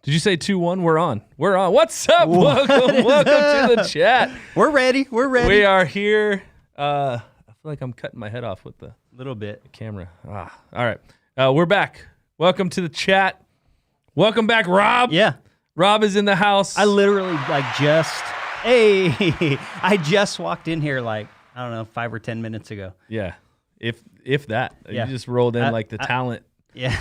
Did you say 2-1? We're on. We're on. What's up? Welcome to the chat. We're ready. We are here. I feel like I'm cutting my head off with the little bit camera. All right. We're back. Welcome to the chat. Welcome back, Rob. Yeah. Rob is in the house. I literally I just walked in here I don't know, 5 or 10 minutes ago. Yeah. If that. Yeah. You just rolled in like the talent. Yeah.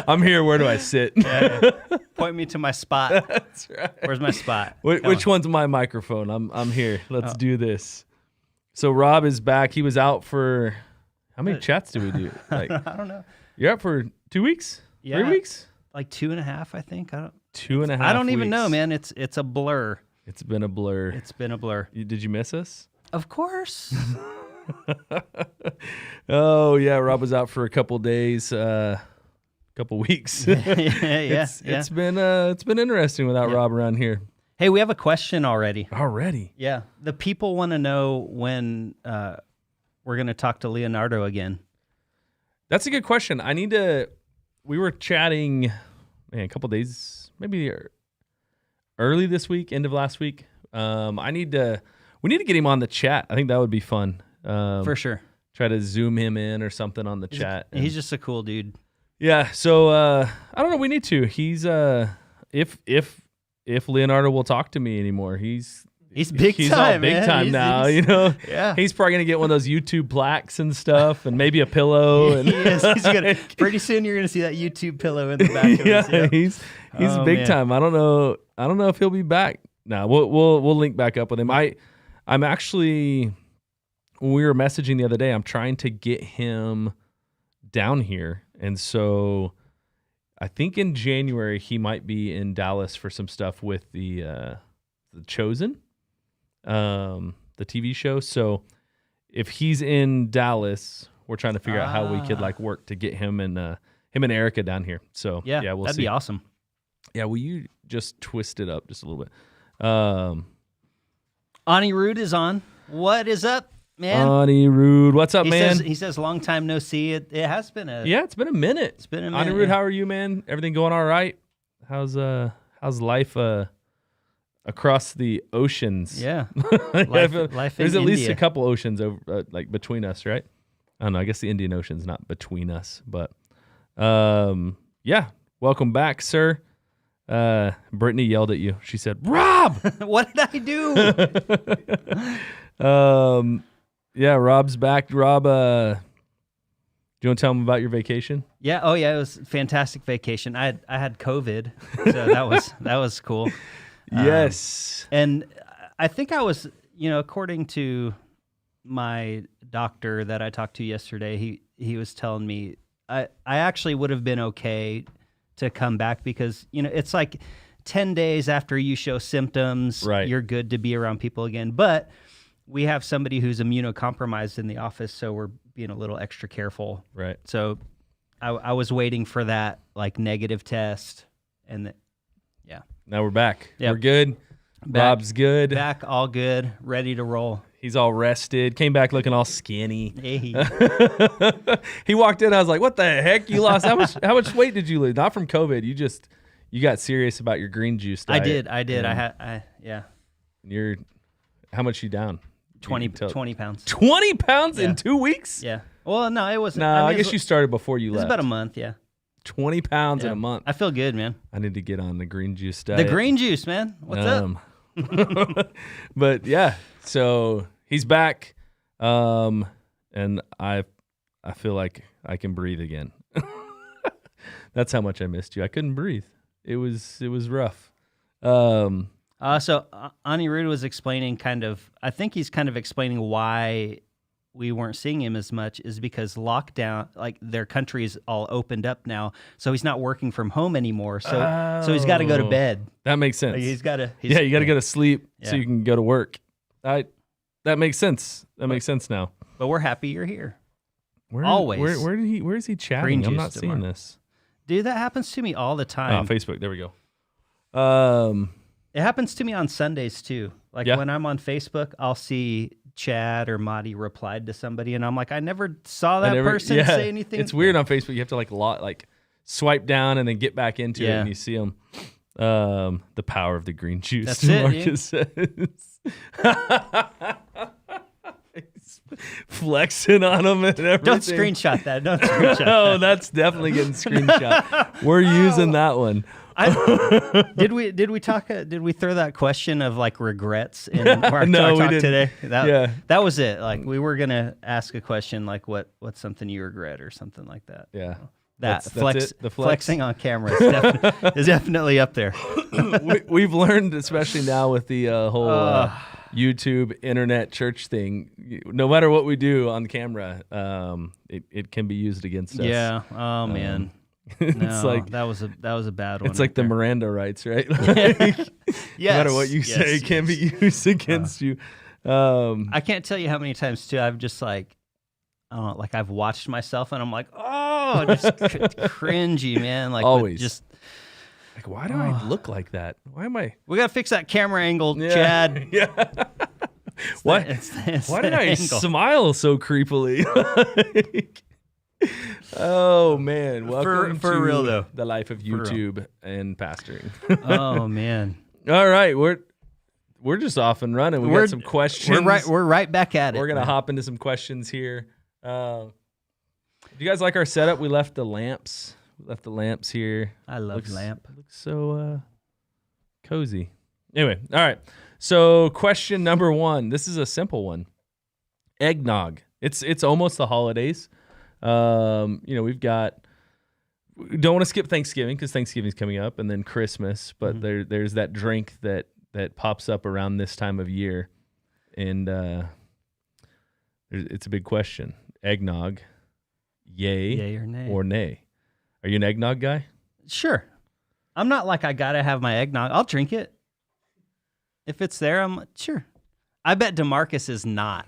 I'm here. Where do I sit? Yeah. Point me to my spot. That's right. Where's my spot? Which one's my microphone? I'm here. Let's do this. So Rob is back. He was out for how many chats do we do? I don't know. You're out for 2 weeks? Yeah. 3 weeks? Like 2.5, I think. 2.5. I don't even know, man. It's a blur. It's been a blur. It's been a blur. Did you miss us? Of course. Oh yeah, Rob was out for a couple days, couple weeks. It's been interesting without Rob around here. Hey, we have a question already. Yeah, the people want to know when we're going to talk to Leonardo again. That's a good question. We were chatting a couple days, maybe early this week, end of last week. We need to get him on the chat. I think that would be fun. For sure. Try to zoom him in or something on the chat. He's just a cool dude. Yeah. So I don't know. We need to. He's if Leonardo will talk to me anymore, he's big he's time. All big man. time now. Yeah. He's probably gonna get one of those YouTube plaques and stuff, and maybe a pillow. And he is. He's gonna. Pretty soon, you're gonna see that YouTube pillow in the back. Of his, he's big time. I don't know if he'll be back. No, we'll link back up with him. I'm actually. When we were messaging the other day, I'm trying to get him down here And so I think in January he might be in Dallas for some stuff with the Chosen, the TV show. So if he's in Dallas, we're trying to figure out how we could like work to get him and Erica down here. So Yeah, we'll that'd see. be awesome. Yeah, will you just twist it up just a little bit? Ani Rude is on. What is up, man? Ani Rude, what's up, man? He says long time no see. It has been It's been a minute. It's been a minute. Ani Rude, how are you, man? Everything going all right? How's life across the oceans? Yeah. Life in there's at least India. a couple oceans over like between us, right? I don't know. I guess the Indian Ocean's not between us, but yeah. Welcome back, sir. Brittany yelled at you. She said, "Rob!" What did I do? Yeah, Rob's back. Rob, do you want to tell him about your vacation? Yeah. Oh, yeah. It was a fantastic vacation. I had COVID, so that was cool. Yes. And I think I was, according to my doctor that I talked to yesterday, he was telling me I actually would have been okay to come back because, it's like 10 days after you show symptoms, Right. You're good to be around people again. But we have somebody who's immunocompromised in the office, so we're being a little extra careful. Right. So I was waiting for that like negative test, and yeah. Now we're back. Yep. We're good. Back. Rob's good. Back, all good, ready to roll. He's all rested. Came back looking all skinny. Hey. He walked in. I was like, "What the heck? You lost how much weight did you lose? Not from COVID. You got serious about your green juice diet." I did. Yeah. How much you down? 20 pounds. 20 pounds Yeah. in 2 weeks? Yeah. Well, no, it wasn't. No, I guess you started before you It was left. about a month, yeah. 20 pounds in Yeah. a month. I feel good, man. I need to get on the green juice diet. The green juice, man. What's up? But yeah, so he's back, and I feel like I can breathe again. That's how much I missed you. I couldn't breathe. It was rough. So Ani Rude was explaining I think he's kind of explaining why we weren't seeing him as much is because lockdown, like their country's all opened up now, so he's not working from home anymore. So he's got to go to bed. That makes sense. Like he's got to. Yeah, you got to go to sleep so Yeah. you can go to work. That makes sense. That makes sense now. But we're happy you're here. Always. Where is he chatting? Green I'm juice not seeing tomorrow. this. Dude, that happens to me all the Oh, time. Facebook. There we go. It happens to me on Sundays too. Like Yeah. when I'm on Facebook, I'll see Chad or Marty replied to somebody, and I'm like, I never saw that person say anything. It's weird on Facebook. You have to like swipe down and then get back into it, Yeah. and you see them. The power of the green juice. That's it, Marcus says. He's flexing on them and everything. Don't screenshot that. Don't screenshot Oh, that's definitely getting screenshot. We're using that one. Did we throw that question of like regrets in our No, we talk didn't. today? Yeah. That was it. Like we were gonna ask a question like what's something you regret or something like that. Yeah. That That's it? The flex? flexing on camera is definitely up there. We've learned, especially now with the whole YouTube internet church thing, no matter what we do on camera, it can be used against us. Yeah. Oh man. It's No, like that was a bad one. it's like right the there. Miranda rights, right? Like, Yes, no matter what you say, yes, it can be yes. used against you. I can't tell you how many times too I've just like, I don't know, like I've watched myself and I'm like, oh, just cringy, man. Like Always. just Like, why do I look like that? Why am I? we gotta fix that camera angle, Yeah. Chad. Yeah. Why? It's Why the did I angle. smile so creepily? Like, oh man! Welcome for to real, though. the life of real. YouTube and pastoring. Oh man, All right, we're just off and running. We got some questions. we're right back at it. We're gonna man. hop into some questions here. Do you guys like our setup? We left the lamps. Here. I love lamp. Looks so cozy. Anyway, all right. So question number 1. This is a simple one. Eggnog. It's almost the holidays. We've got. We don't want to skip Thanksgiving because Thanksgiving's coming up, and then Christmas. But there's that drink that pops up around this time of year, and it's a big question. Eggnog, yay or nay? or nay? Are you an eggnog guy? Sure. I'm not like I gotta have my eggnog. I'll drink it. If it's there, I'm sure. I bet DeMarcus is not.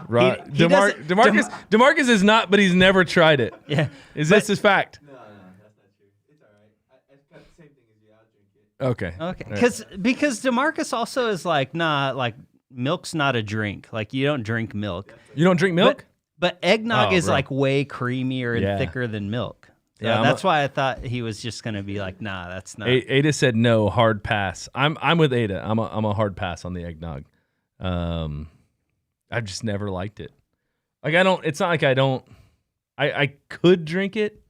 Right. He doesn't- DeMarcus is not, but he's never tried it. Yeah. Is this his fact? No, that's not true. It's all right. It's got the same thing as you. I'll drink it. Okay. Okay. Because DeMarcus also is like, nah, like milk's not a drink. Like you don't drink milk. You don't drink milk? But eggnog Oh, is bro. like way creamier and Yeah. thicker than milk. So Yeah, I'm that's why I thought he was just gonna be like, nah, that's not. Ada said no, hard pass. I'm with Ada. I'm a hard pass on the eggnog. I've just never liked it. Like I don't. It's not like I don't. I could drink it,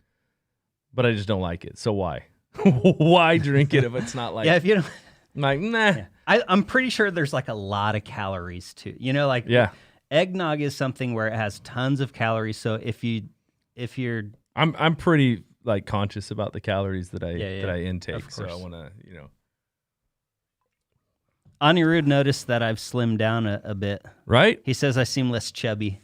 but I just don't like it. So why? Why drink it if it's not like? Yeah, if you don't. I'm like nah. Yeah. I'm pretty sure there's like a lot of calories too. You know, like Yeah. eggnog is something where it has tons of calories. So if you're I'm pretty like conscious about the calories that I Yeah, that I intake. of So I course. want to Anirudh noticed that I've slimmed down a bit. right. He says I seem less chubby.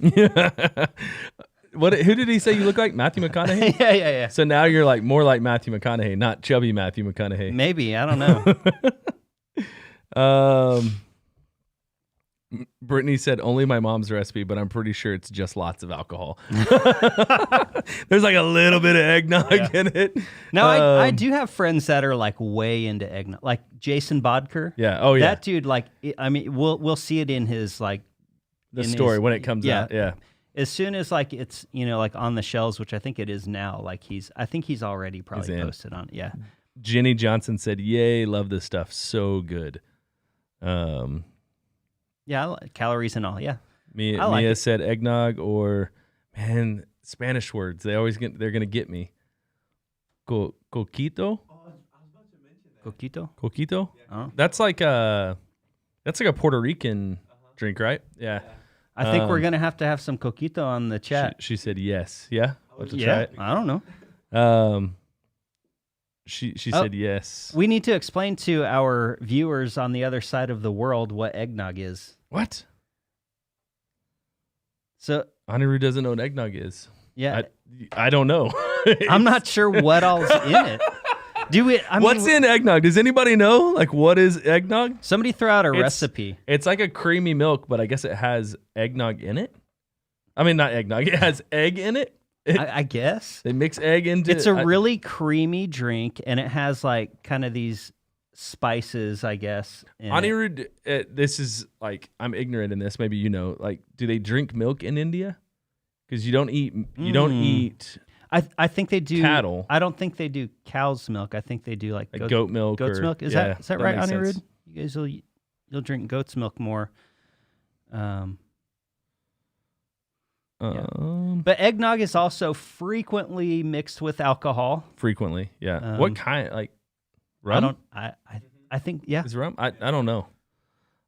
What? Who did he say you look like? Matthew McConaughey. yeah. So now you're like more like Matthew McConaughey, not chubby Matthew McConaughey. Maybe, I don't know. Brittany said only my mom's recipe, but I'm pretty sure it's just lots of alcohol. There's like a little bit of eggnog in it. Now I do have friends that are like way into eggnog, like Jason Bodker. Yeah. Oh yeah. That dude, like, I mean, we'll see it in his like The in story his- when it comes out. Yeah. As soon as like it's like on the shelves, which I think it is now, like I think he's already probably He's in. posted on it. Yeah. Jenny Johnson said, "Yay, love this stuff. So good." Yeah, I like calories and all. Yeah. Mia, I like Mia it. said eggnog or man Spanish words. They're gonna get me. Coquito. Coquito. Coquito. Oh. That's like a Puerto Rican drink, right? Yeah. I think we're gonna have to have some coquito on the chat. She said yes. Yeah. Want to try Yeah. it? I don't know. She Oh. said yes. We need to explain to our viewers on the other side of the world what eggnog is. What? So Anirudh doesn't know what eggnog is. yeah, I don't know. I'm not sure what all's in it. Do we? I What's mean, in eggnog? Does anybody know? Like, what is eggnog? Somebody throw out a It's- recipe. It's like a creamy milk, but I guess it has eggnog in it. I mean, not eggnog. It has egg in it. I guess They mix egg into it's a really creamy drink, and it has like kind of these spices, I guess. in it. Anirudh, this is like, I'm ignorant in this. Maybe you know. Like, do they drink milk in India? Because you don't eat. You don't eat I think they do cattle. I don't think they do cow's milk. I think they do like goat milk. goat's or, milk. Is yeah, that right, makes Anirudh? sense. You guys you'll drink goat's milk more. But eggnog is also frequently mixed with alcohol. Frequently, yeah. Um, What kind? Like rum? I think yeah. Is rum? I don't know.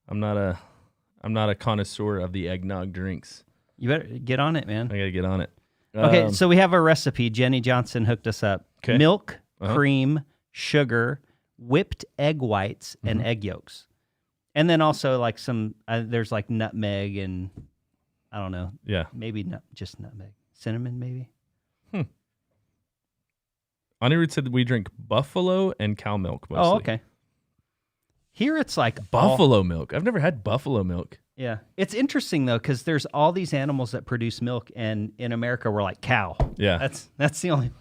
I'm not a connoisseur of the eggnog drinks. You better get on it, man. I gotta get on it. Okay, so we have a recipe. Jenny Johnson hooked us up. 'Kay. Milk, Uh-huh. cream, sugar, whipped egg whites, and egg yolks. And then also like some there's like nutmeg and I don't know, yeah. maybe not just nutmeg. Cinnamon maybe? Anirudh said that we drink buffalo and cow milk mostly. Oh, okay. Here it's like Buffalo milk. I've never had buffalo milk. Yeah. It's interesting though cuz there's all these animals that produce milk and in America we're like cow. Yeah. That's the only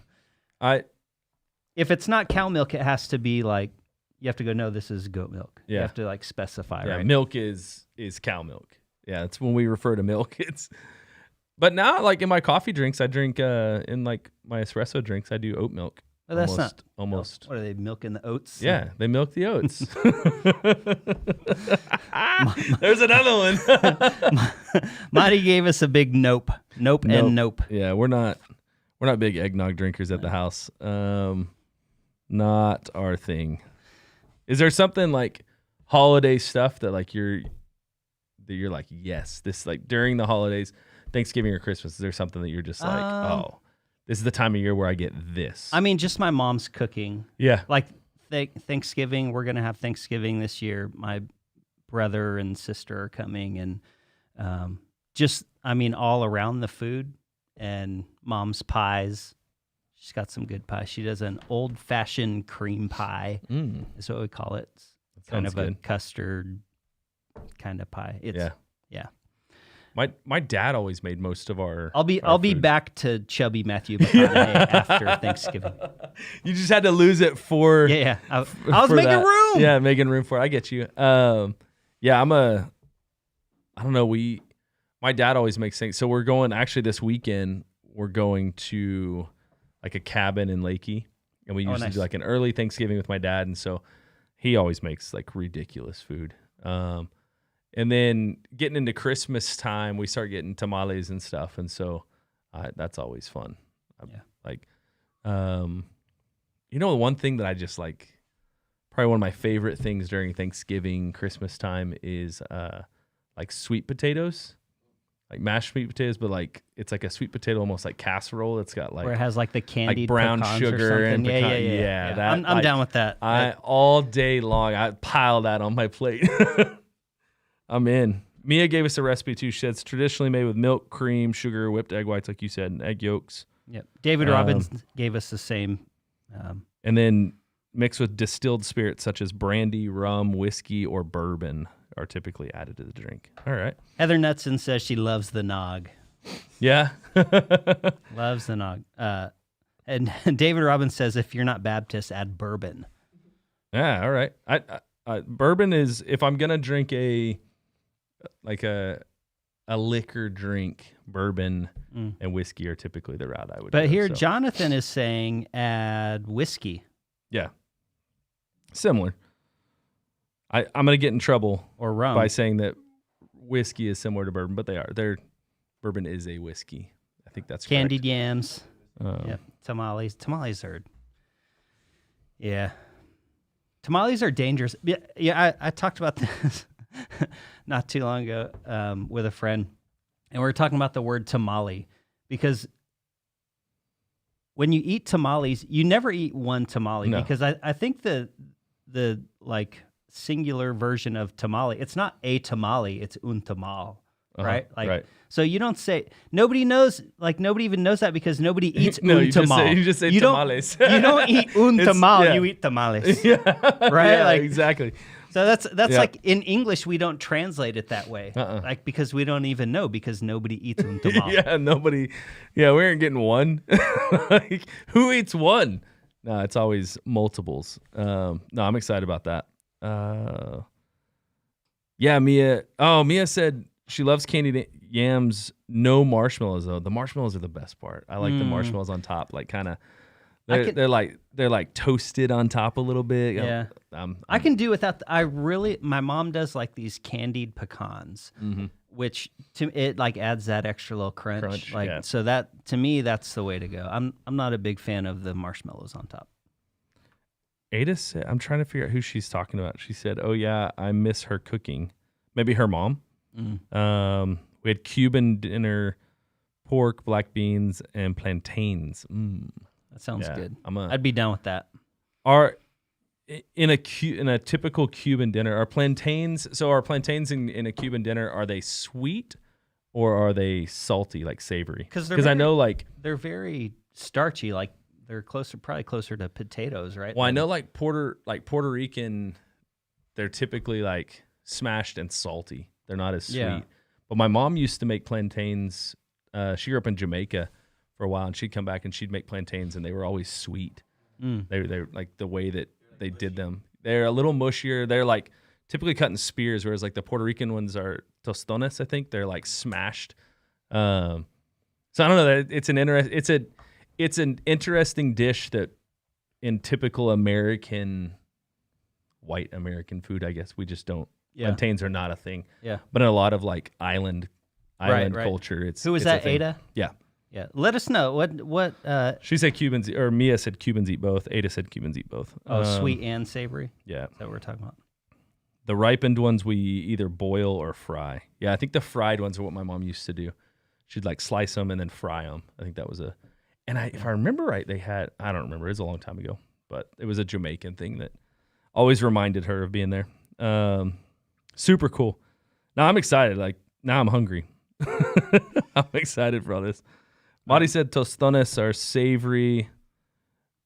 If it's not cow milk it has to be like you have to go no this is goat milk. You Yeah. have to like specify, Yeah, right? milk is cow milk. Yeah, that's when we refer to milk. But now, like in my coffee drinks, I drink in like my espresso drinks, I do oat milk. But that's not almost. What are they milking the oats? Yeah, they milk the oats. There's another one. Marty gave us a big nope. Nope and nope. Yeah, we're not big eggnog drinkers at the house. Not our thing. Is there something like holiday stuff that like you're like, yes, this like during the holidays, Thanksgiving or Christmas, is there something that you're just like, oh, this is the time of year where I get this? I mean, just my mom's cooking. Yeah. Like Thanksgiving, we're gonna have Thanksgiving this year. My brother and sister are coming, and just I mean, all around the food and mom's pies. She's got some good pie. She does an old-fashioned cream pie. Mm. Is what we call it. It's That kind sounds of a good. custard kind of pie. It's, yeah. My dad always made most of our. I'll be food. back to chubby Matthew McConaughey after Thanksgiving. You just had to lose it for. Yeah. I was for making that. room. Yeah, making room for it. I get you. Yeah, I don't know. My dad always makes things. So we're going, actually this weekend, we're going to like a cabin in Lakey. And we usually nice. do like an early Thanksgiving with my dad. And so he always makes like ridiculous food. And then getting into Christmas time, we start getting tamales and stuff. And so that's always fun. Yeah. Like, the one thing that I just like, probably one of my favorite things during Thanksgiving, Christmas time is like sweet potatoes, like mashed sweet potatoes, but like it's like a sweet potato, almost like casserole. It's got like Where it has like the candied brown pecans sugar or and something. pecan. Yeah. Yeah, that, I'm like, down with that. all day long, I pile that on my plate. I'm in. Mia gave us a recipe too. She said it's traditionally made with milk, cream, sugar, whipped egg whites, like you said, and egg yolks. Yep. David Robbins gave us the same. And then mixed with distilled spirits such as brandy, rum, whiskey, or bourbon are typically added to the drink. All right. Heather Knutson says she loves the nog. Yeah. Loves the nog. And David Robbins says if you're not Baptist, add bourbon. Yeah. All right. Bourbon is, if I'm going to drink a liquor drink, bourbon and whiskey are typically the route I would go. But here, so. Jonathan is saying add whiskey. Yeah. Similar. I'm going to get in trouble or rum by saying that whiskey is similar to bourbon, but they are. Bourbon is a whiskey. I think that's candied correct. yams. Yep. Tamales. Tamales are. Yeah. Tamales are dangerous. Yeah. I talked about this not too long ago with a friend, and we were talking about the word tamale because when you eat tamales, you never eat one tamale because I think the like singular version of tamale, it's not a tamale, it's un tamal, right? Like, right. So you don't say, nobody knows, like nobody even knows that because nobody eats No, un you just tamal. say- you just say tamales. You don't eat un tamal, yeah. you eat tamales. Yeah. Right? Yeah, Like- exactly. So that's Yeah. like in English we don't translate it that way, like because we don't even know because nobody eats un tamal. Yeah, nobody. Yeah, we aren't getting one. Like, who eats one? No, it's always multiples. No, I'm excited about that. Yeah, Mia. Oh, Mia said she loves candied yams. No marshmallows though. The marshmallows are the best part. I like the marshmallows on top, like kind of. They're like toasted on top a little bit. Yeah. I can do without. My mom does like these candied pecans, which it like adds that extra little crunch. Like yeah. so that to me that's the way to go. I'm not a big fan of the marshmallows on top. Ada said, I'm trying to figure out who she's talking about. She said, "Oh yeah, I miss her cooking. Maybe her mom." We had Cuban dinner, pork, black beans, and plantains. That sounds Yeah, good. I'd be down with that. In a typical Cuban dinner, are plantains in a Cuban dinner, are they sweet or are they salty, like savory? Because I know like they're very starchy, like they're probably closer to potatoes, right? Well, I know like Puerto Rican, they're typically like smashed and salty. They're not as sweet. Yeah. But my mom used to make plantains. She grew up in Jamaica for a while, and she'd come back and she'd make plantains, and they were always sweet. They're like the way that they did them. They're a little mushier. They're like typically cut in spears, whereas like the Puerto Rican ones are tostones. I think they're like smashed. So I don't know. It's an interesting dish that in typical white American food, I guess we just don't. Yeah. Plantains are not a thing. Yeah. But in a lot of like island Right. culture, it's Who was it's a that? thing. Ada. Yeah. Yeah. Let us know what. She said Cubans, or Mia said Cubans eat both. Ada said Cubans eat both. Sweet and savory. Yeah. Is that what we're talking about? The ripened ones we either boil or fry. Yeah, I think the fried ones are what my mom used to do. She'd like slice them and then fry them. I think that was if I remember right, I don't remember. It was a long time ago, but it was a Jamaican thing that always reminded her of being there. Super cool. Now I'm excited. Like now I'm hungry. I'm excited for all this. Marty said tostones are savory.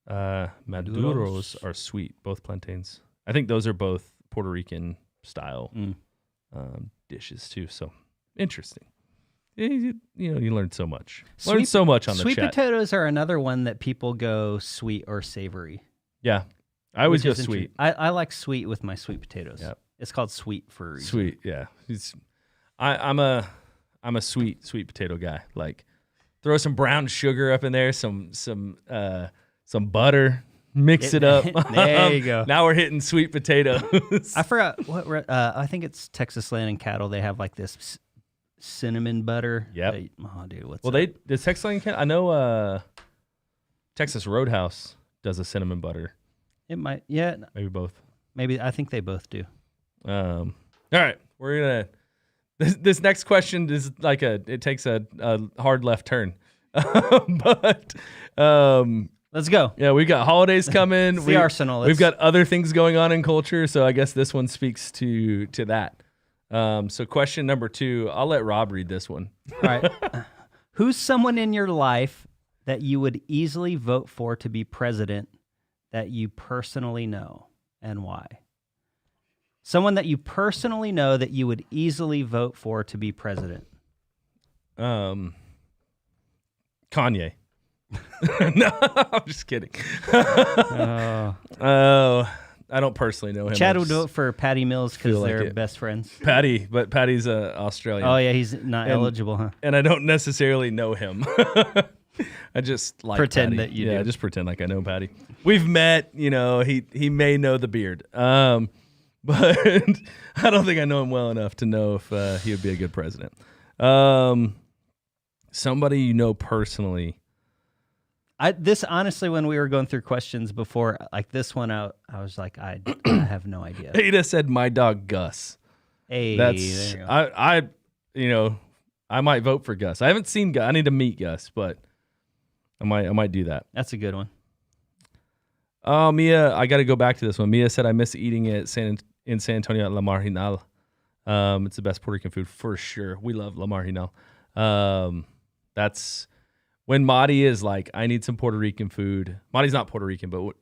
Maduros are sweet, both plantains. I think those are both Puerto Rican style dishes too. So interesting. You learn so much. Learn so much on the sweet chat. potatoes are another one that people go sweet or savory. Yeah, I always which go is sweet. I like sweet with my sweet potatoes. Yep. It's called sweet for a reason. Sweet, yeah. I'm a sweet potato guy. Like, throw some brown sugar up in there, some butter, mix it up. There you go. Now we're hitting sweet potatoes. I forgot what. I think it's Texas Land and Cattle. They have like this cinnamon butter. Yep. Oh, dude, what's well, up? the Texas Land. I know Texas Roadhouse does a cinnamon butter. It might. Yeah. Maybe both. Maybe I think they both do. All right, we're gonna. This next question is like it takes a hard left turn, but let's go. Yeah, we've got holidays coming. It's the arsenal. We've got other things going on in culture, so I guess this one speaks to that. So question number 2, I'll let Rob read this one. All right. Who's someone in your life that you would easily vote for to be president that you personally know, and why? Someone that you personally know that you would easily vote for to be president. Kanye. No, I'm just kidding. I don't personally know him. Chad would vote for Patty Mills because feel like they're it. best friends. But Patty's Australian. Oh yeah, he's not eligible, huh? And I don't necessarily know him. I just like Pretend Patty. that you yeah, do. just pretend like I know Patty. We've met, he may know the beard. But I don't think I know him well enough to know if he would be a good president. Somebody you know personally. This honestly, when we were going through questions before, like this one, I was like, I have no idea. Ada said my dog Gus. Hey, That's there you go. I might vote for Gus. I haven't seen Gus. I need to meet Gus, but I might do that. That's a good one. Oh, Mia, I got to go back to this one. Mia said I miss eating it in San Antonio at La Marginal. It's the best Puerto Rican food for sure. We love La Marginal. That's when Madi is like, I need some Puerto Rican food. Madi's not Puerto Rican, but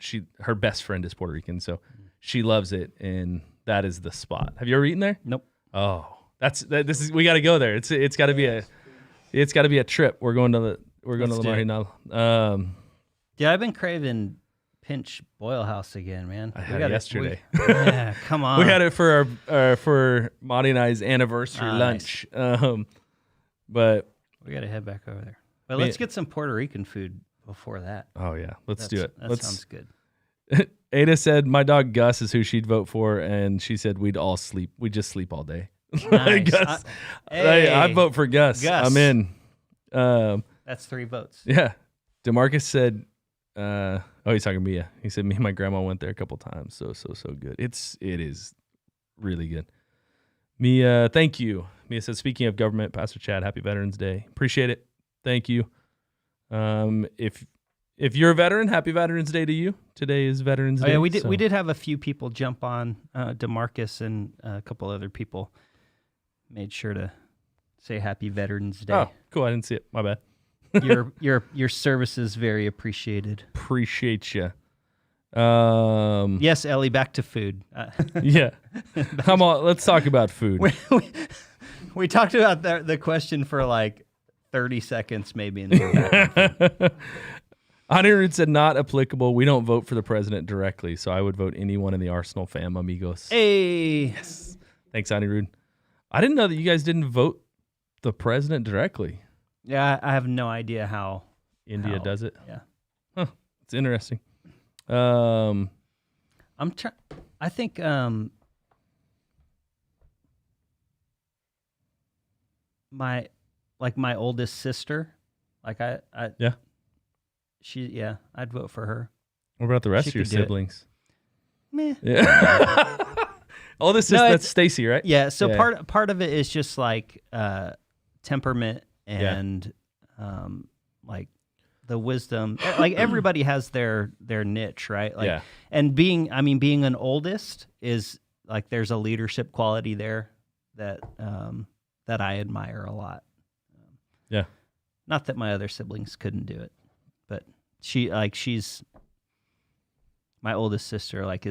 her best friend is Puerto Rican, so she loves it, and that is the spot. Have you ever eaten there? Nope. Oh, we got to go there. It's got to be a trip. We're going to La Marginal. Yeah, I've been craving Pinch Boil House again, man. I had it yesterday. Yeah, come on. We had it for our for Madi and I's anniversary lunch. But we got to head back over there. But let's get some Puerto Rican food before that. Oh yeah, let's do it. That sounds good. Ada said my dog Gus is who she'd vote for, and she said we'd all sleep. We just sleep all day. Nice. Gus, hey, I vote for Gus. I'm in. That's 3 votes. Yeah. DeMarcus said, he's talking to Mia. He said me and my grandma went there a couple times. So good. It is really good. Mia, thank you. Mia said, speaking of government, Pastor Chad, happy Veterans Day. Appreciate it. Thank you. If you're a veteran, happy Veterans Day to you. Today is Veterans Day. Yeah, we did have a few people jump on. DeMarcus and a couple other people made sure to say happy Veterans Day. Oh, cool. I didn't see it. My bad. Your service is very appreciated. Appreciate you. Yes, Ellie, back to food. Yeah. Come on, let's talk about food. We talked about the question for like 30 seconds maybe. In the Anirudh said not applicable. We don't vote for the president directly, so I would vote anyone in the Arsenal fam, amigos. Hey. Yes. Thanks, Anirudh. I didn't know that you guys didn't vote the president directly. Yeah, I have no idea how India does it. Yeah. Huh. It's interesting. I think my oldest sister, Yeah. I'd vote for her. What about the rest She of your could do it. siblings? Meh. Yeah. Oldest is that's Stacy, right? Yeah, so Yeah. part of it is just like temperament and like the wisdom. Like everybody has their niche, right? Like, Yeah. and being an oldest is like there's a leadership quality there that I admire a lot. Yeah. Not that my other siblings couldn't do it, but she's My oldest sister, like,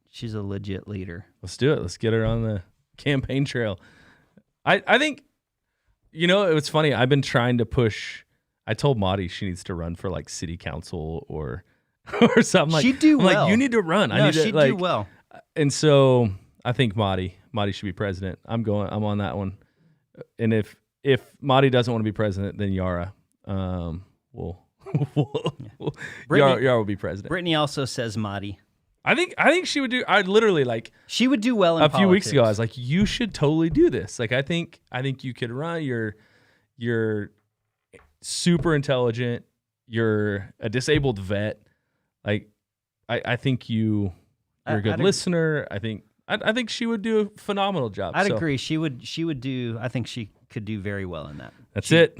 she's a legit leader. Let's do it. Let's get her on the campaign trail. I think, you know, it was funny. I've been trying to push. I told Maudie she needs to run for like city council or something. Like, She'd do I'm well. like, you need to run. I No, need to she'd like, do well. And so I think Maudie should be president. I'm on that one. And if Maudie doesn't want to be president, then Yara will Yara will be president. Brittany also says Maudie. I think she would do. I literally like She would do well in a few weeks ago. I politics. was like, you should totally do this. Like, I think you could run. You're super intelligent. You're a disabled vet. Like, I think you're a good listener. I think she would do a phenomenal job. I'd agree. She would do. I think she could do very well in that. That's it.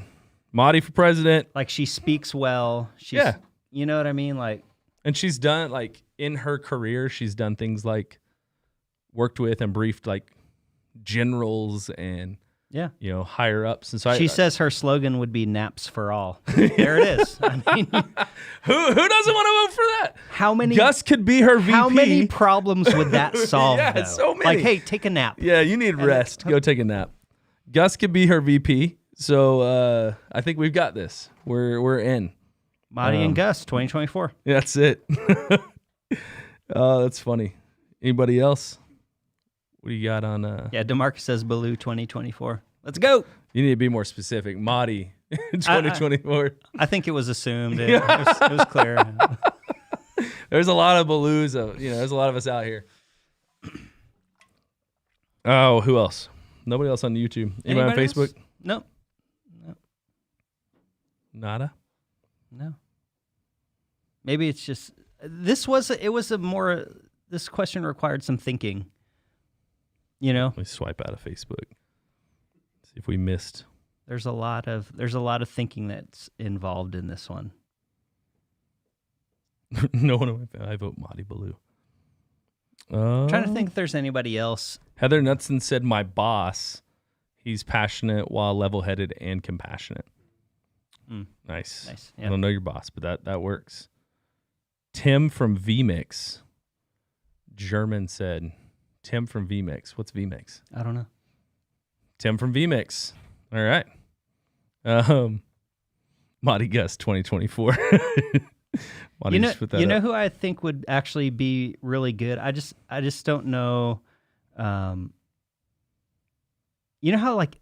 Maudie for president. Like, she speaks well. Yeah. You know what I mean? Like, And she's done, like, in her career, she's done things like worked with and briefed like generals and yeah. you know, higher ups. And so She says her slogan would be "Naps for all." There it is. I mean, who doesn't want to vote for that? how many Gus could be her VP. How many problems would that solve? Yeah, though? so many. Like, hey, take a nap. Yeah, you need rest. Go take a nap. Gus could be her VP. So I think we've got this. We're in. Maudie and Gus, 2024. That's it. Oh, that's funny. Anybody else? What do you got on? Yeah, DeMarcus says Baloo 2024. Let's go. You need to be more specific. Maudie, 2024. I think it was assumed. It was clear. There's a lot of Baloos. There's a lot of us out here. Oh, who else? Nobody else on YouTube. Anybody on Facebook? Else? Nope. Nada. No. Maybe it's just this question required some thinking. You know, Let me swipe out of Facebook. See if we missed. there's a lot of thinking that's involved in this one. No one. I vote Maudie Baloo. I'm trying to think if there's anybody else. Heather Knudsen said, "My boss. He's passionate while level-headed and compassionate." Nice. Yeah. I don't know your boss, but that works. Tim from VMix. German said, Tim from VMix. What's VMix? I don't know. Tim from VMix. All right. Maudie Gus 2024. You know who I think would actually be really good? I just don't know. You know how like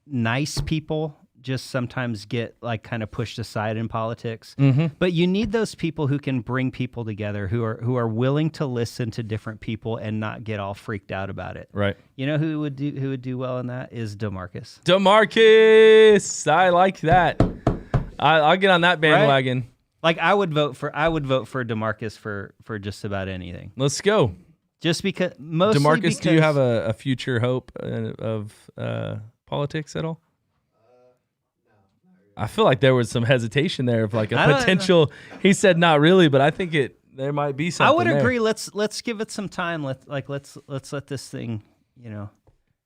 nice people just sometimes get like kind of pushed aside in politics, but you need those people who can bring people together, who are willing to listen to different people and not get all freaked out about it. Right. You know who would do well in that is DeMarcus. DeMarcus. I like that. I'll get on that bandwagon. Right? Like I would vote for DeMarcus for just about anything. Let's go. Just because mostly DeMarcus, because, do you have a future hope of politics at all? I feel like there was some hesitation there of like a potential. He said not really, but I think there might be something. I would there. agree. Let's give it some time. Let's let this thing. You know,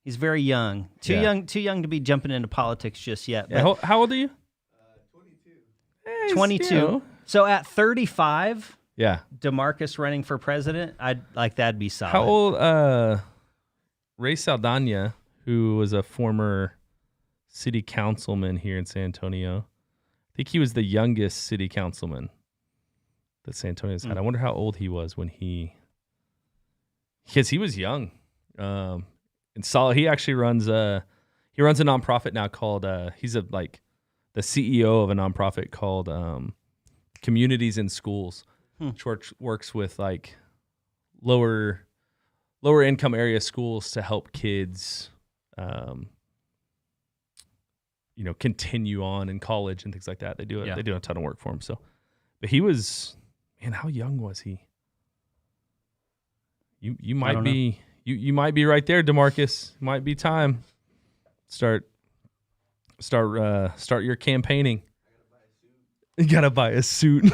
he's very young. Too young to be jumping into politics just yet. Yeah, how old are you? 22. 22. So at 35, yeah, DeMarcus running for president, that'd be solid. How old? Ray Saldana, who was a former city councilman here in San Antonio. I think he was the youngest city councilman that San Antonio's had. I wonder how old he was because he was young. And solid. He actually runs a nonprofit now called he's the CEO of a nonprofit called Communities in Schools, which works with like lower income area schools to help kids continue on in college and things like that. They do They do a ton of work for him. So, but he was, man, how young was he? You might be you might be right there, DeMarcus. Might be time. Start your campaigning. You gotta buy a suit.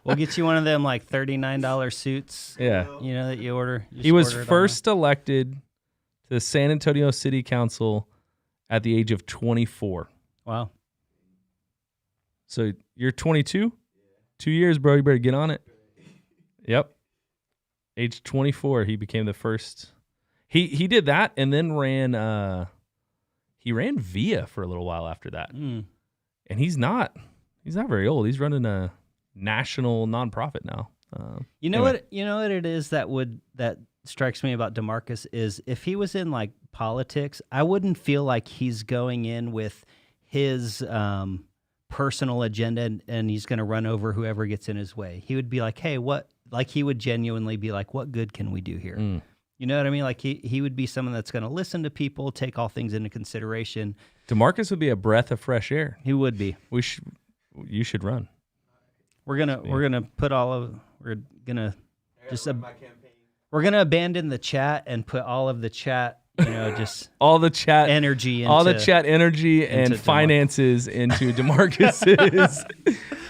We'll get you one of them like $39 suits. Yeah, you know that you order. He was first elected to the San Antonio City Council at the age of 24. Wow. So you're 22? 2 years, bro. You better get on it. Yep. Age 24, he became the first. He did that and then ran VIA for a little while after that. Mm. And he's not very old. He's running a national nonprofit now. You know anyway. what it is that strikes me about DeMarcus is if he was in like politics, I wouldn't feel like he's going in with his personal agenda and he's going to run over whoever gets in his way. He would be like, hey, he would genuinely be like, what good can we do here? Mm. You know what I mean? Like he would be someone that's going to listen to people, take all things into consideration. DeMarcus would be a breath of fresh air. He would be. You should run. We're gonna abandon the chat and put all of the chat, just all the chat energy, and finances into DeMarcus's.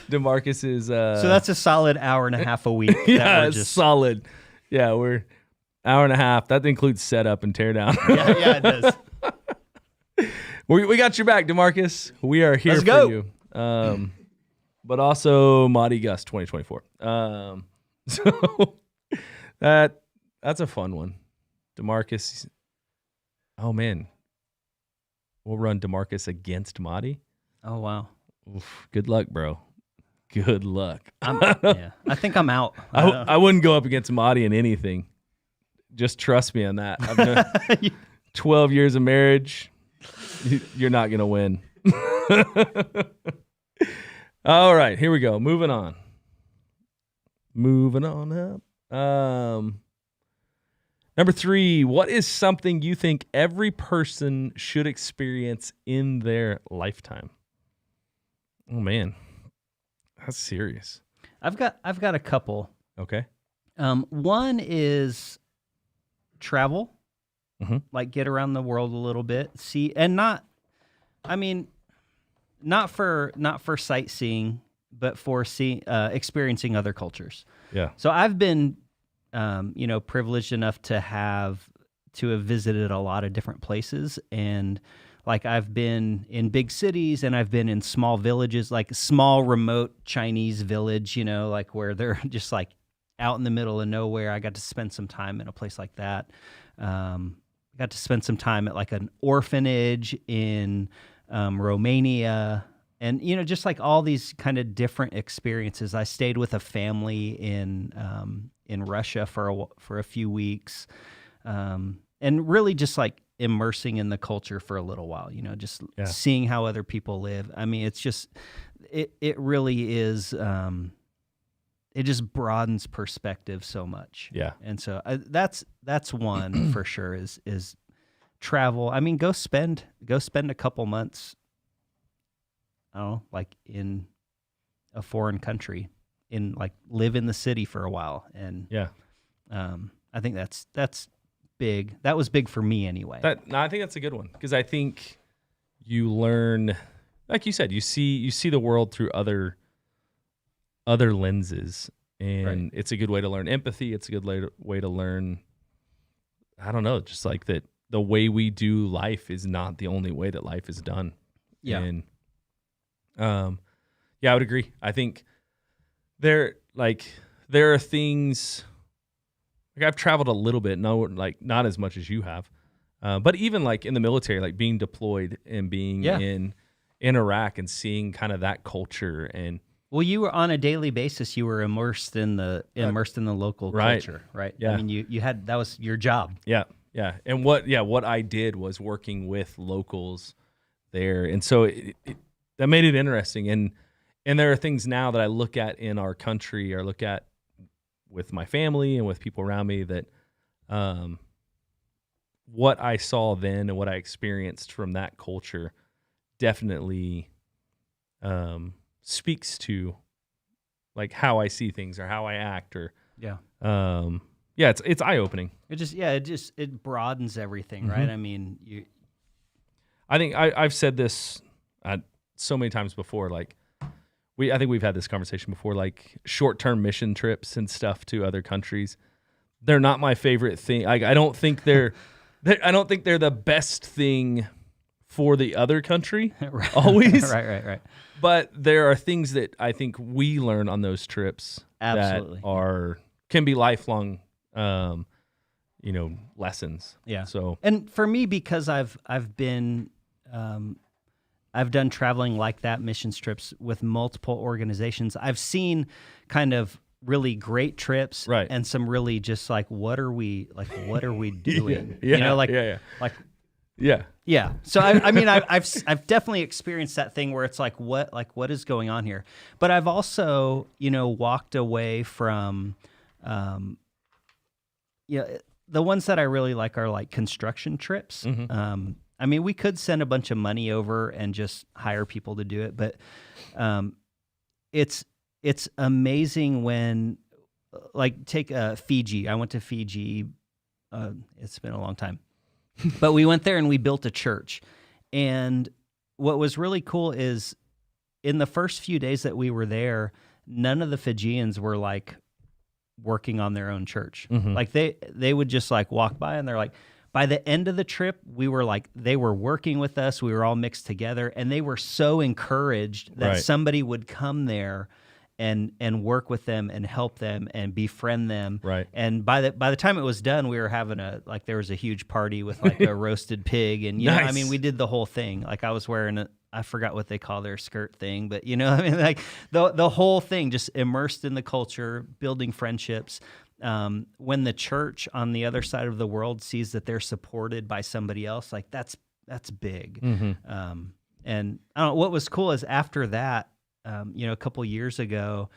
DeMarcus's. So that's a solid hour and a half a week. Yeah, solid. Yeah, we're hour and a half. That includes setup and tear down. yeah, it does. We got your back, DeMarcus. We are here Let's for go. you. But also Monty Gus 2024. So that's a fun one. DeMarcus. Oh man, we'll run DeMarcus against Monty. Oh wow. Oof, good luck, bro. Good luck. I think I'm out. I wouldn't go up against Monty in anything. Just trust me on that. I've done 12 years of marriage. You're not going to win. All right, here we go. Moving on up. Number 3, what is something you think every person should experience in their lifetime? Oh man, that's serious. I've got a couple. Okay. One is travel, Mm-hmm. Get around the world a little bit, see, and not for sightseeing, but for experiencing other cultures. Yeah. So I've been, privileged enough to have visited a lot of different places, and I've been in big cities and I've been in small villages, like a small remote Chinese village, where they're just out in the middle of nowhere. I got to spend some time in a place like that. I got to spend some time at an orphanage in Romania, and just all these kind of different experiences. I stayed with a family in Russia for a few weeks, and really just immersing in the culture for a little while. Seeing how other people live. I mean, it's just it really is. It just broadens perspective so much. Yeah. And so that's one for sure is travel. I mean, go spend a couple months, I don't know, in a foreign country, live in the city for a while. And yeah. I think that's big. That was big for me anyway. I think that's a good one, because I think you learn, like you said, you see the world through other lenses, and right. It's a good way to learn empathy. It's a good way to learn, I don't know, just that the way we do life is not the only way that life is done. Yeah. And I would agree. I think there are things, I've traveled a little bit, not as much as you have, but even in the military, being deployed and being in Iraq and seeing kind of that culture. And well, you were on a daily basis. You were immersed in the local culture, right? Yeah. I mean, you had, that was your job. Yeah, yeah. And what I did was working with locals there, and so that made it interesting. And there are things now that I look at in our country, or look at with my family and with people around me, that what I saw then and what I experienced from that culture definitely speaks to how I see things or how I act, or it's eye-opening. It broadens everything, mm-hmm. right? I mean, I think I've said this so many times before. I think we've had this conversation before. Short-term mission trips and stuff to other countries, they're not my favorite thing. I don't think they're the best thing for the other country. Right. Always. Right. But there are things that I think we learn on those trips Absolutely. that are can be lifelong, lessons. Yeah. So, and for me, because I've been, I've done traveling like that, mission trips with multiple organizations. I've seen kind of really great trips, right, and some really just like, what are we doing? Yeah. Like, yeah. Yeah. So I mean, I've definitely experienced that thing where it's like what is going on here? But I've also, walked away from, the ones that I really like are like construction trips. Mm-hmm. I mean, we could send a bunch of money over and just hire people to do it, but it's amazing when, like, take Fiji. I went to Fiji. It's been a long time. But we went there and we built a church. And what was really cool is in the first few days that we were there, none of the Fijians were like working on their own church. Mm-hmm. Like they would just like walk by and they're like, by the end of the trip, we were like, they were working with us. We were all mixed together and they were so encouraged that somebody would come there and work with them and help them and befriend them. Right. And by the time it was done, we were having there was a huge party with like a roasted pig. And, you know, I mean, we did the whole thing. Like I was wearing I forgot what they call their skirt thing, but like the whole thing, just immersed in the culture, building friendships. When the church on the other side of the world sees that they're supported by somebody else, like that's big. Mm-hmm. And I don't know, what was cool is after that, a couple years ago,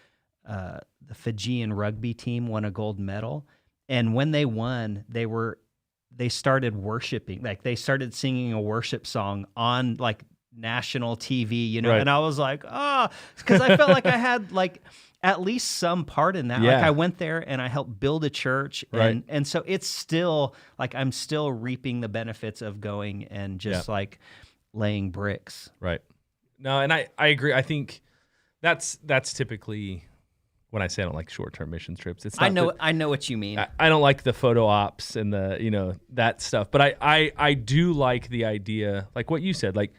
the Fijian rugby team won a gold medal. And when they won, they started worshiping, like they started singing a worship song on like national TV, and I was like, because I felt like I had like at least some part in that. Yeah. Like I went there and I helped build a church. And so it's still like, I'm still reaping the benefits of going and just like laying bricks. Right. No, and I agree. I think that's typically when I say I don't like short-term mission trips. It's not I know what you mean. I don't like the photo ops and the that stuff. But I do like the idea, like what you said, like,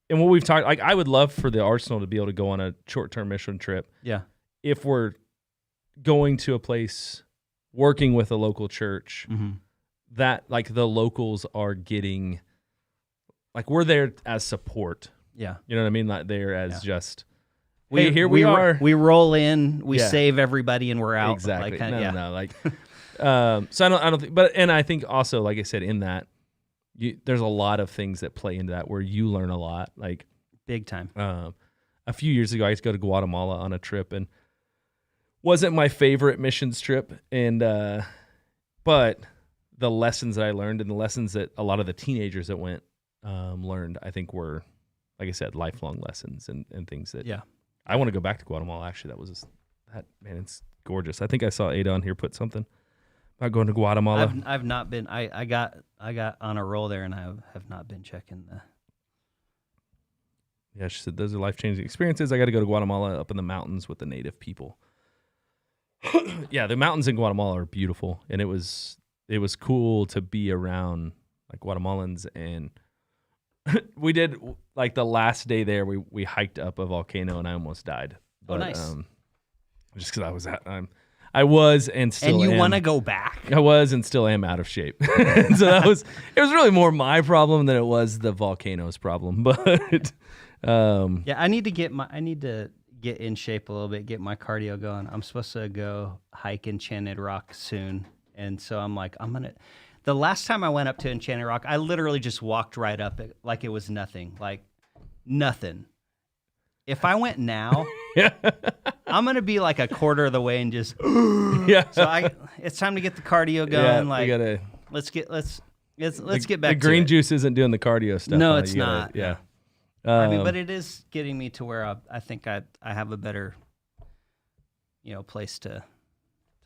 and what we've talked. Like I would love for the Arsenal to be able to go on a short-term mission trip. Yeah. If we're going to a place, working with a local church, that like the locals are getting, like we're there as support. Yeah. You know what I mean? Like there as just. Here we are. We roll in, we save everybody, and we're out. Exactly. Like, no. Like, so I don't think, and I think also, like I said, in that, there's a lot of things that play into that where you learn a lot. Like, big time. A few years ago, I used to go to Guatemala on a trip, and wasn't my favorite missions trip, and but the lessons that I learned and the lessons that a lot of the teenagers that went learned, I think were, like I said, lifelong lessons and things that. Yeah. I want to go back to Guatemala. Actually, man, it's gorgeous. I think I saw Ada on here put something about going to Guatemala. I've not been. I got on a roll there, and I have not been checking the. Yeah, she said those are life-changing experiences. I got to go to Guatemala, up in the mountains with the native people. Yeah, the mountains in Guatemala are beautiful, and it was cool to be around like Guatemalans. And we did, like, the last day there, we hiked up a volcano and I almost died. But, nice. Just because I was and still am. And you want to go back? I was and still am out of shape. So it was really more my problem than it was the volcano's problem. But yeah, I need to get in shape a little bit, get my cardio going. I'm supposed to go hike Enchanted Rock soon, and so I'm like, the last time I went up to Enchanted Rock, I literally just walked right up it like it was nothing. Like, nothing. If I went now, I'm going to be like a quarter of the way and just... Yeah. So it's time to get the cardio going. Yeah, let's get back the to it. green juice isn't doing the cardio stuff. No, it's not. Yeah. I mean, but it is getting me to where I think I have a better, place to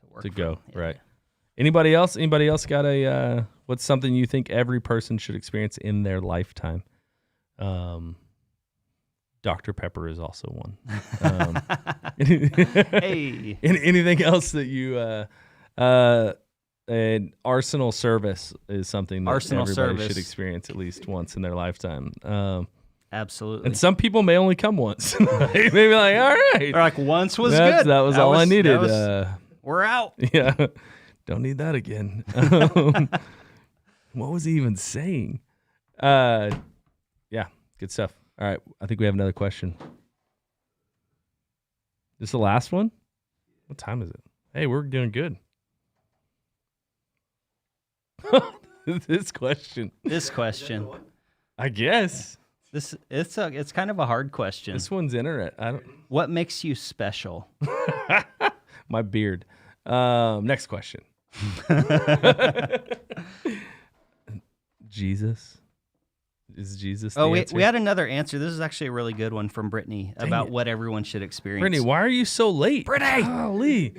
work to go. Yeah. Right. Anybody else got what's something you think every person should experience in their lifetime? Dr. Pepper is also one. Hey. Anything else that you an Arsenal service is something that everybody should experience at least once in their lifetime. Absolutely. And some people may only come once. Maybe like, all right. Or like once was good. That was all I needed. We're out. Yeah. Don't need that again. What was he even saying? Yeah, good stuff. All right, I think we have another question. This the last one? What time is it? Hey, we're doing good. This question. I guess. It's kind of a hard question. This one's interesting. What makes you special? My beard. Next question. Jesus. Is Jesus the answer? we had another answer. This is actually a really good one from Brittany about what everyone should experience. Brittany, why are you so late? Brittany! Golly.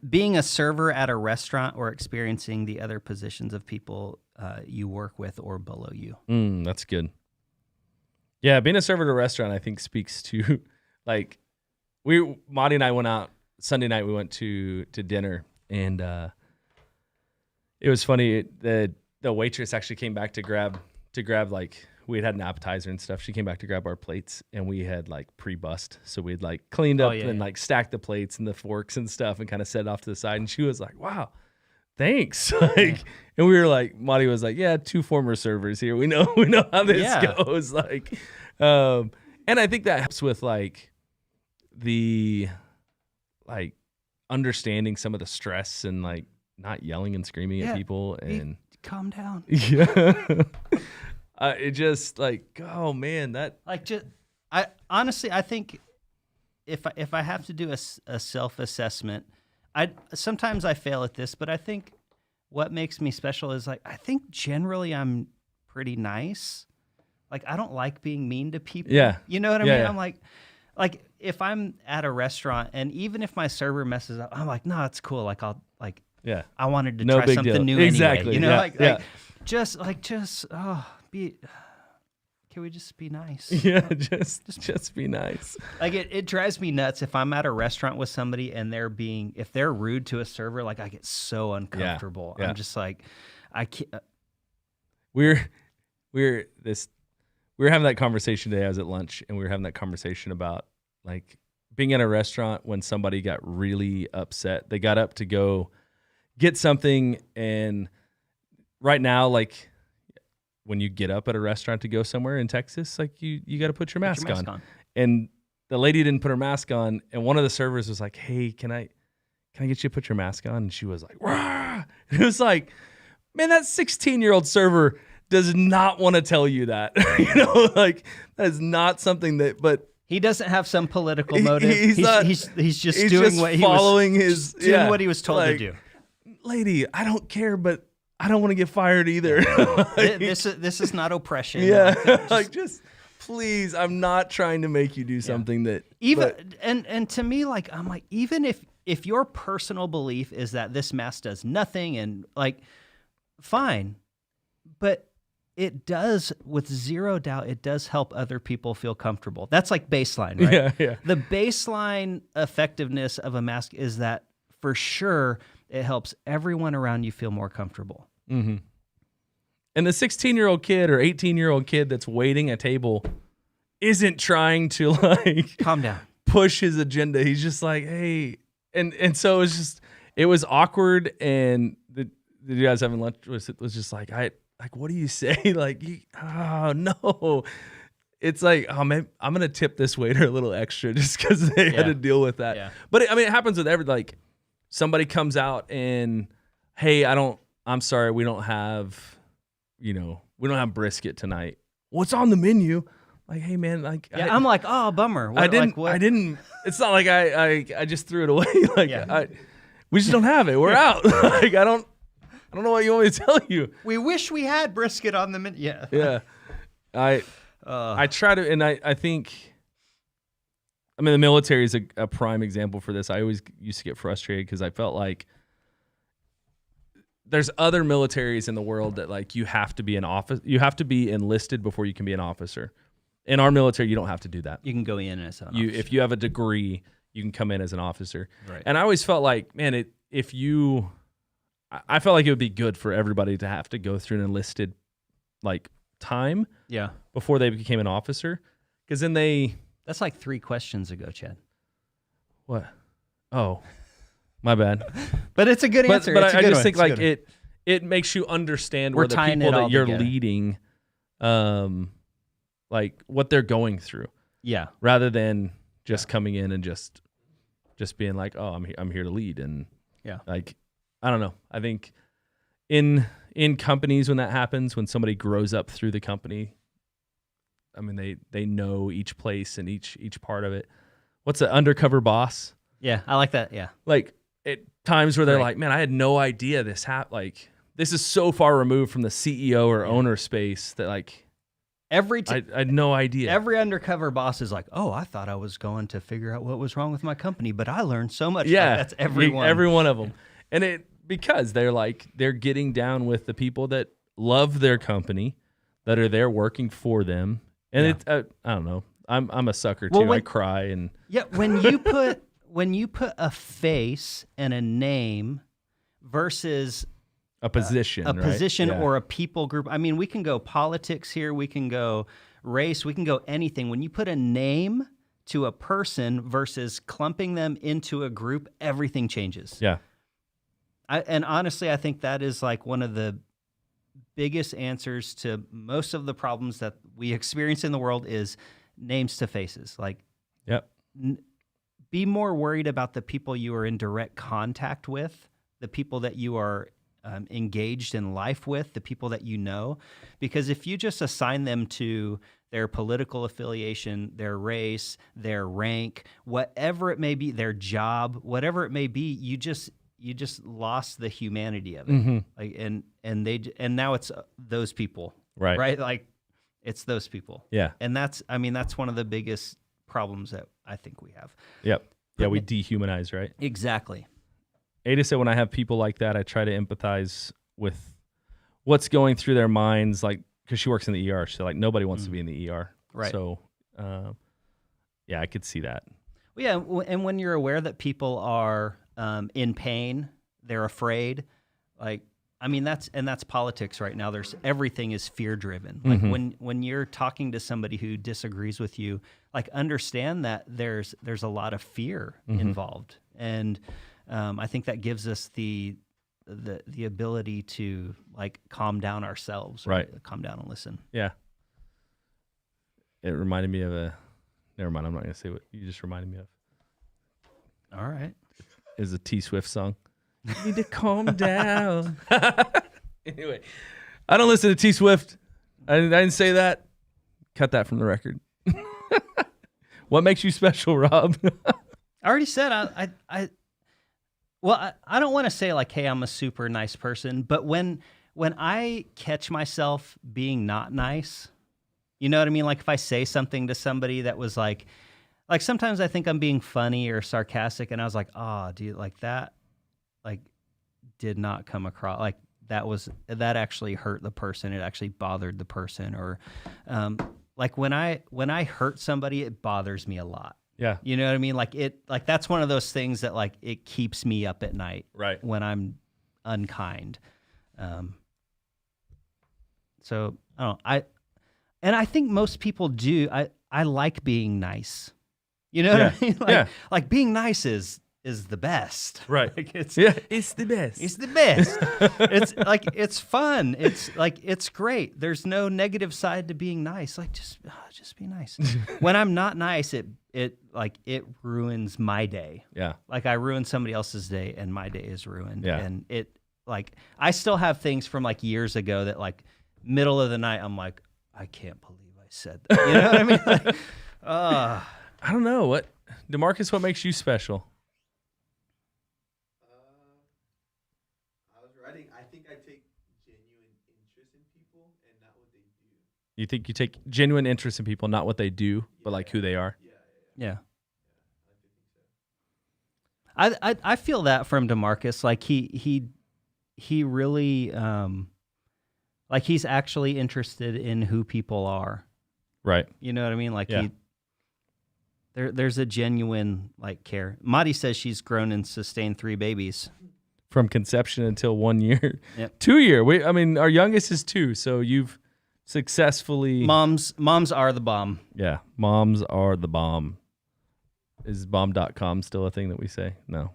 Being a server at a restaurant or experiencing the other positions of people you work with or below you. That's good. Yeah, being a server at a restaurant, I think, speaks to, like, Monty and I went out Sunday night. We went to dinner, and it was funny. The waitress actually came back to grab like, we had an appetizer and stuff. She came back to grab our plates, and we had like pre-bussed, so we'd like cleaned up like stacked the plates and the forks and stuff, and kind of set it off to the side. And she was like, "Wow, thanks." Like, and we were like, Monty was like, "Yeah, 2 former servers here. We know how this goes." Like, and I think that helps with like the like understanding some of the stress and like not yelling and screaming at people and calm down. Yeah. It just like, oh man, that like just I honestly I think if I have to do a self-assessment, sometimes I fail at this, but I think what makes me special is like I think generally I'm pretty nice. Like I don't like being mean to people. Yeah. You know what I mean? Yeah. I'm like if I'm at a restaurant and even if my server messes up, I'm like, no, it's cool. Like I'll like I wanted to try something new exactly. anyway. You know, like just can we just be nice? Yeah, just be nice. Like it drives me nuts if I'm at a restaurant with somebody and if they're rude to a server, like I get so uncomfortable. Yeah. I'm just like, I can't. We were having that conversation today. I was at lunch, and we were having that conversation about like being at a restaurant when somebody got really upset. They got up to go get something, and right now, like when you get up at a restaurant to go somewhere in Texas, like you got to put your mask on. And the lady didn't put her mask on, and one of the servers was like, "Hey, can I get you to put your mask on?" And she was like, "Rah!" It was like, man, that 16-year-old server does not want to tell you that. You know, like that is not something that, but he doesn't have some political motive. He's just doing what he was told to do. Lady, I don't care, but I don't want to get fired either. Like, this is not oppression. Yeah, like just please, I'm not trying to make you do something that and to me, like I'm like, even if your personal belief is that this mask does nothing and like, fine, but it does, with zero doubt, it does help other people feel comfortable. That's like baseline, right? Yeah. The baseline effectiveness of a mask is that for sure it helps everyone around you feel more comfortable. Mm-hmm. And the 16-year-old kid or 18-year-old kid that's waiting at table isn't trying to like calm down, push his agenda. He's just like, hey, and so it was awkward. And the guys having lunch was just like, what do you say? Like, oh no. It's like, oh man, I'm gonna tip this waiter a little extra just because they had to deal with that. Yeah. But it happens with like somebody comes out and, hey, I'm sorry, we don't have brisket tonight. What's on the menu? Like, hey man, like I'm like, oh bummer. I didn't. It's not like I just threw it away. Like we just don't have it. We're out. Like I don't know what you want me to tell you. We wish we had brisket on the menu. Yeah. Yeah. I try to, and I think, I mean, the military is a prime example for this. I always used to get frustrated because I felt like there's other militaries in the world that like you have to be enlisted before you can be an officer. In our military, you don't have to do that. You can go in as an officer. If you have a degree, you can come in as an officer. Right. And I always felt like, man, I felt like it would be good for everybody to have to go through an enlisted like time before they became an officer. Because then that's like 3 questions ago, Chad. What? Oh. My bad. But it's a good answer. But It's a I good just one. think It's a like good one. it makes you understand We're where the tying people it all that you're together. leading, like what they're going through, Yeah. rather than just coming in and just being like, oh, I'm here to lead, and Yeah. like I don't know. I think in companies when that happens, when somebody grows up through the company, I mean they know each place and each part of it. What's an undercover boss? Yeah. I like that. Yeah. Like at times where they're Right. like, man, I had no idea this happened. Like this is so far removed from the CEO or owner space that like I had no idea. Every undercover boss is like, oh, I thought I was going to figure out what was wrong with my company, but I learned so much. Yeah, Like, that's everyone. every one of them, and because they're getting down with the people that love their company, that are there working for them, and it's I don't know. I'm a sucker too. I cry and Yeah, when you put a face and a name versus a position, a right? position Yeah. or a people group. I mean, we can go politics here, we can go race, we can go anything. When you put a name to a person versus clumping them into a group, everything changes. Yeah. And honestly, I think that is like one of the biggest answers to most of the problems that we experience in the world is names to faces. Like, Yep. be more worried about the people you are in direct contact with, the people that you are engaged in life with, the people that you know. Because if you just assign them to their political affiliation, their race, their rank, whatever it may be, their job, whatever it may be, you just lost the humanity of it. Mm-hmm. Like and now it's those people, Right. right? Like it's those people. Yeah. And that's one of the biggest problems that I think we have. Yep. Yeah, we dehumanize, right? Exactly. Ada said when I have people like that, I try to empathize with what's going through their minds, like because she works in the ER. So like nobody wants to be in the ER. Right. So, yeah, I could see that. Well, yeah, and when you're aware that people are in pain, they're afraid. Like, I mean, that's politics right now. Everything is fear driven. Like when you're talking to somebody who disagrees with you, like understand that there's a lot of fear involved, and I think that gives us the ability to like calm down ourselves, right? Calm down and listen. Yeah. It reminded me of never mind. I'm not going to say what you just reminded me of. All right. It was a T Swift song. You need to calm down. Anyway, I don't listen to T Swift. I didn't say that. Cut that from the record. What makes you special, Rob? I already said I don't want to say like, hey, I'm a super nice person, but when I catch myself being not nice, you know what I mean? Like if I say something to somebody that was like sometimes I think I'm being funny or sarcastic, and I was like, oh, dude, like that, like did not come across like that actually hurt the person. It actually bothered the person, or like when I hurt somebody, it bothers me a lot. Yeah. You know what I mean? Like that's one of those things that like it keeps me up at night. Right. When I'm unkind. So I don't know. I think most people do. I like being nice. You know what I mean? Like being nice is the best. Right. Like it's the best. It's the best. It's like it's fun. It's like it's great. There's no negative side to being nice. Like just be nice. When I'm not nice, it ruins my day. Yeah. Like I ruin somebody else's day and my day is ruined. Yeah. And it like I still have things from like years ago that like middle of the night I'm like, I can't believe I said that. You know what I mean? Like, I don't know. What DeMarcus, what makes you special? I was writing. I think I take genuine interest in people and not what they do. You think you take genuine interest in people, not what they do, but like who they are? Yeah. I feel that from DeMarcus. Like he really like he's actually interested in who people are. Right. You know what I mean? Like there's a genuine like care. Madi says she's grown and sustained 3 babies. From conception until 1 year. Yep. 2 year. I mean, our youngest is 2, so you've successfully Moms are the bomb. Yeah. Moms are the bomb. Is bomb.com still a thing that we say? No.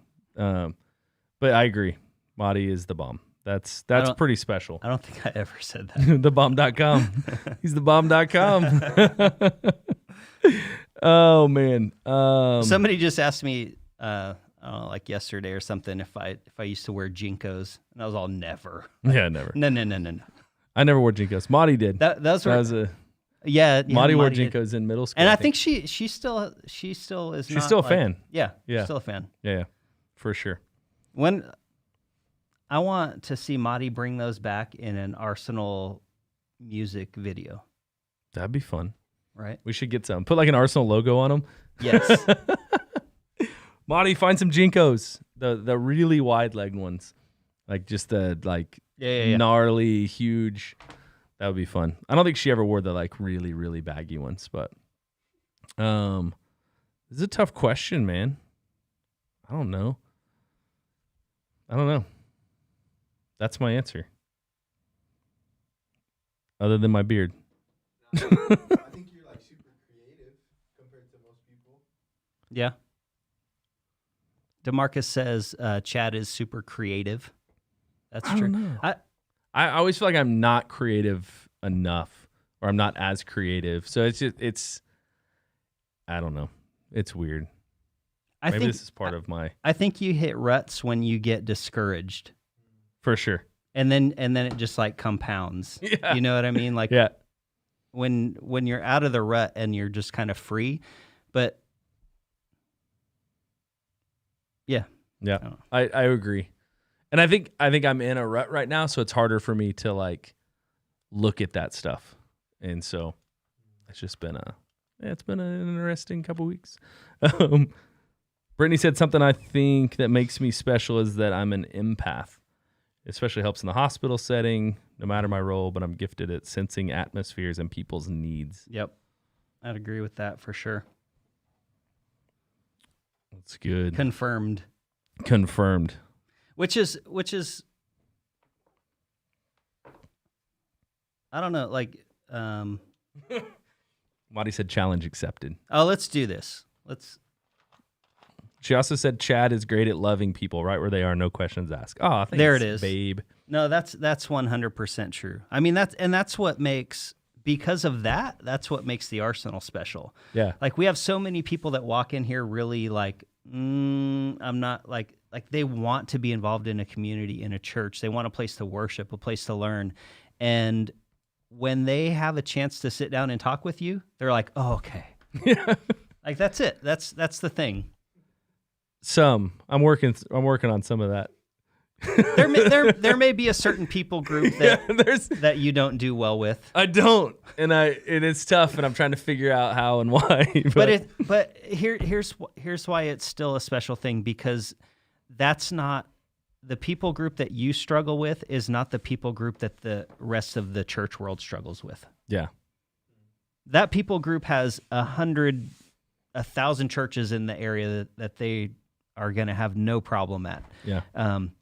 But I agree. Madi is the bomb. That's don't- pretty special. I don't think I ever said that. Thebomb.com. He's thebomb.com. Oh man. Somebody just asked me, I don't know, like yesterday or something, if I used to wear Jinkos, and I was all never. Yeah, never. No. I never wore Jinkos. Madi did. Those were That was a yeah. Madi wore did. Jinkos in middle school. And I think she still is. she's not, still a like- fan. Yeah, Yeah. still a fan. Yeah, for sure. When I want to see Madi bring those back in an Arsenal music video, That'd be fun. right? We should get some. Put like an Arsenal logo on them. Yes. Madi, find some Jinkos. The really wide legged ones. Like just the Yeah. gnarly, huge. That would be fun. I don't think she ever wore the like really, really baggy ones, but this is a tough question, man. I don't know. That's my answer. Other than my beard. I think you're like super creative compared to most people. Yeah. DeMarcus says Chad is super creative. That's I true. don't know. I always feel like I'm not creative enough, or I'm not as creative. So it's I don't know. It's weird. I Maybe think this is part of my I think you hit ruts when you get discouraged, for sure. and then it just like compounds. Yeah. You know what I mean? Like Yeah. when you're out of the rut and you're just kind of free, but yeah. Yeah. Oh. I agree. And I think I'm in a rut right now, so it's harder for me to like look at that stuff. And so it's just been it's been an interesting couple weeks. Brittany said something I think that makes me special is that I'm an empath. It especially helps in the hospital setting, no matter my role, but I'm gifted at sensing atmospheres and people's needs. Yep. I'd agree with that for sure. That's good. Confirmed. Confirmed. Which is I don't know, like Madi said challenge accepted. let's do this. She also said Chad is great at loving people right where they are, no questions asked. Oh, thanks, There it is. babe. No, that's 100% true. I mean, that's what makes, because of that, that's what makes the Arsenal special. Yeah. Like we have so many people that walk in here really like, I'm not like they want to be involved in a community, in a church. They want a place to worship, a place to learn. And when they have a chance to sit down and talk with you, they're like, oh, okay. Like that's it. That's the thing. I'm working on some of that. There may be a certain people group that you don't do well with. I don't, and it's tough, and I'm trying to figure out how and why. But here's why it's still a special thing, because that's not the people group that you struggle with is not the people group that the rest of the church world struggles with. Yeah. That people group has 1,000 churches in the area that they are going to have no problem at. Yeah.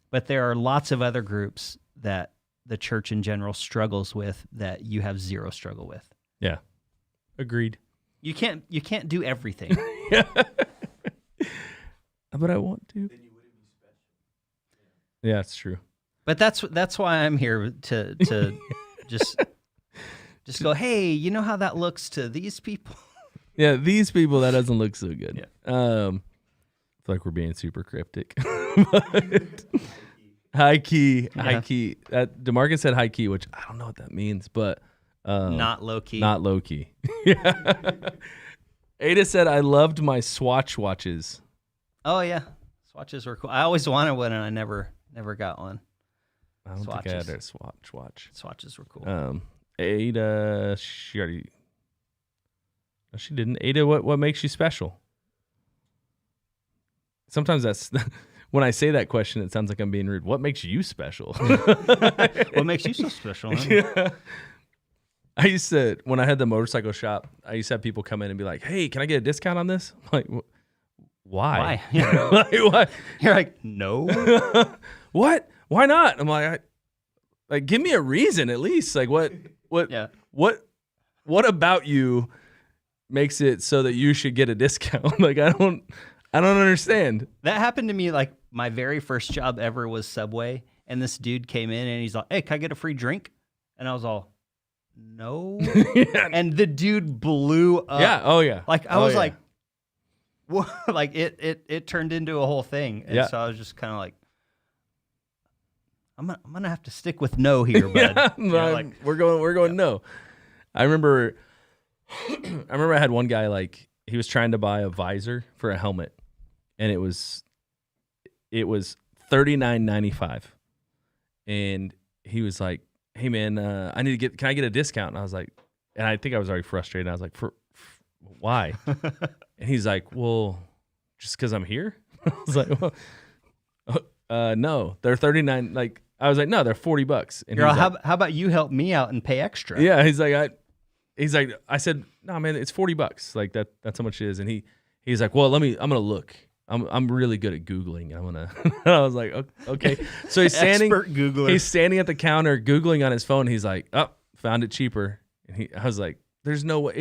But there are lots of other groups that the church in general struggles with that you have zero struggle with. Yeah. Agreed. You can't do everything. But I want to. Yeah, it's true. But that's why I'm here to just go, hey, you know how that looks to these people? Yeah, these people, that doesn't look so good. Yeah. I feel like we're being super cryptic. But high key. DeMarcus said high key, which I don't know what that means, but Not low key. not low key. Yeah. Ada said I loved my Swatch watches. Oh yeah, swatches were cool. I always wanted one, and I never got one. I don't think I had a Swatch watch. Swatches were cool. Ada, she already. No, she didn't. Ada, what makes you special? Sometimes that's when I say that question, it sounds like I'm being rude. What makes you special? What makes you so special? Huh? Yeah. I used to, when I had the motorcycle shop, I used to have people come in and be like, "Hey, can I get a discount on this?" I'm like, why? Why? Like, why? You're like, no. What? Why not? I'm like, give me a reason at least. Like, what? Yeah. What about you makes it so that you should get a discount? Like, I I don't understand. That happened to me. Like my very first job ever was Subway, and this dude came in and he's like, "Hey, can I get a free drink?" And I was all, "No." Yeah. And the dude blew up. Yeah. Oh yeah. Like I Oh, was yeah. like, what? Like it turned into a whole thing. And Yeah. so I was just kind of like, I'm gonna have to stick with no here, bud. Yeah, You know, like, we're going no. I remember I had one guy, like, he was trying to buy a visor for a helmet, and it was $39.95, and he was like, "Hey man, can I get a discount?" And I was like, and I think I was already frustrated. I was like, for why? And he's like, "Well, just because I'm here." I was like, "Well, no, they're 39." Like, I was like, "No, they're $40." And girl, he's like, how about you help me out and pay extra? yeah, he's like, I said, "No, man, it's $40. Like that's how much it is." And he's like, "Well, I'm gonna look. I'm really good at Googling. I'm gonna." And I was like, "Okay." So he's standing, Expert Googler. he's standing at the counter Googling on his phone. He's like, "Oh, found it cheaper." And I was like, "There's no way."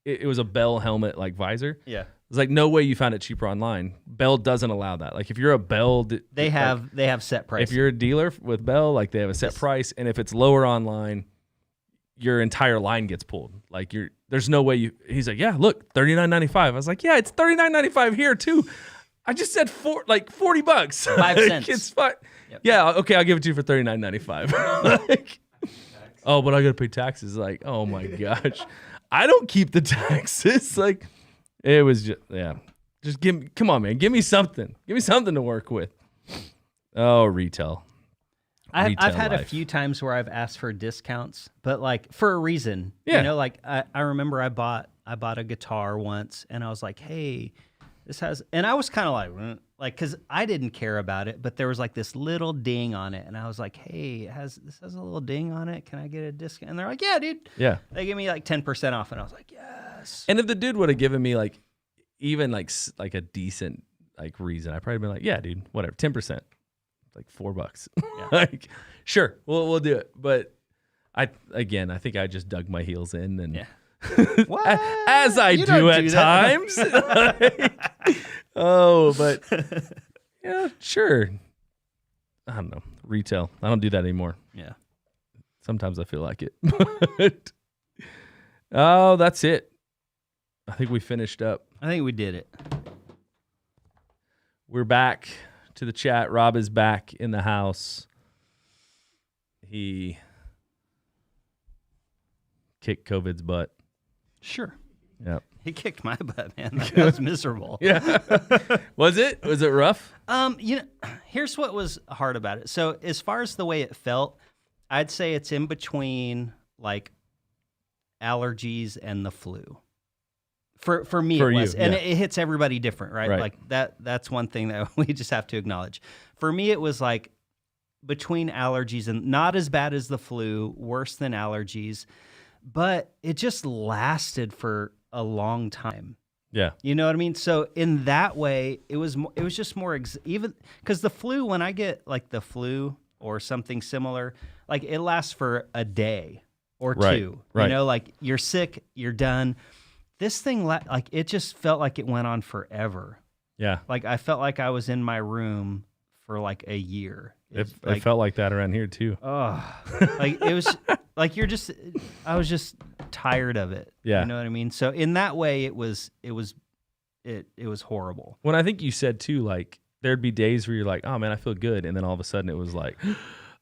It was a Bell helmet, like, visor. Yeah. It's like, no way you found it cheaper online. Bell doesn't allow that. Like, if you're a Bell, They have set prices. if you're a dealer with Bell, like, they have a set price, and if it's lower online, your entire line gets pulled. Like, there's no way you. He's like, "Yeah, look, $39.95." I was like, "Yeah, it's $39.95 here too." I just said $40. 5 cents. It's fine. Yep. Yeah, okay, I'll give it to you for $39.95. Like, oh, but I gotta pay taxes. Like, oh my gosh, I don't keep the taxes. Like, it was just, yeah. Just come on, man, give me something. Give me something to work with. Oh, retail. I've Retail had a life. few times where I've asked for discounts, but like for a reason. Yeah. You know, like I remember I bought a guitar once, and I was like, "Hey, this has," and I was kind of like, because I didn't care about it, but there was like this little ding on it, and I was like, "Hey, this has a little ding on it. Can I get a discount?" And they're like, "Yeah, dude." Yeah. They gave me like 10% off, and I was like, "Yes." And if the dude would have given me like even like a decent like reason, I'd probably been like, "Yeah, dude, whatever, 10%, like $4." Yeah. Like, sure, we'll do it. But I think I just dug my heels in and Yeah. What? as I You do don't at do that. times. Like, oh, but yeah, sure. I don't know, retail. I don't do that anymore. Yeah. Sometimes I feel like it. But, oh, that's it. I think we finished up. I think we did it. We're back to the chat. Rob is back in the house. He kicked COVID's butt. Sure. Yep. He kicked my butt, man. That was miserable. Yeah. Was it rough? You know, here's what was hard about it. So as far as the way it felt, I'd say it's in between like allergies and the flu. For me, For it you, was, and yeah. it hits everybody different, right? Right. Like that's one thing that we just have to acknowledge. For me, it was like between allergies and not as bad as the flu, worse than allergies, but it just lasted for a long time. Yeah. You know what I mean? So in that way, it was just more even because the flu, when I get like the flu or something similar, like it lasts for a day or Right, two. right. You know, like you're sick, you're done. This thing, like it just felt like it went on forever. Yeah. Like I felt like I was in my room for like a year. It like, felt like that around here too. oh, like it was like I was just tired of it. Yeah. You know what I mean? So in that way, it was horrible. When I think you said too, like there'd be days where you're like, "Oh man, I feel good," and then all of a sudden it was like,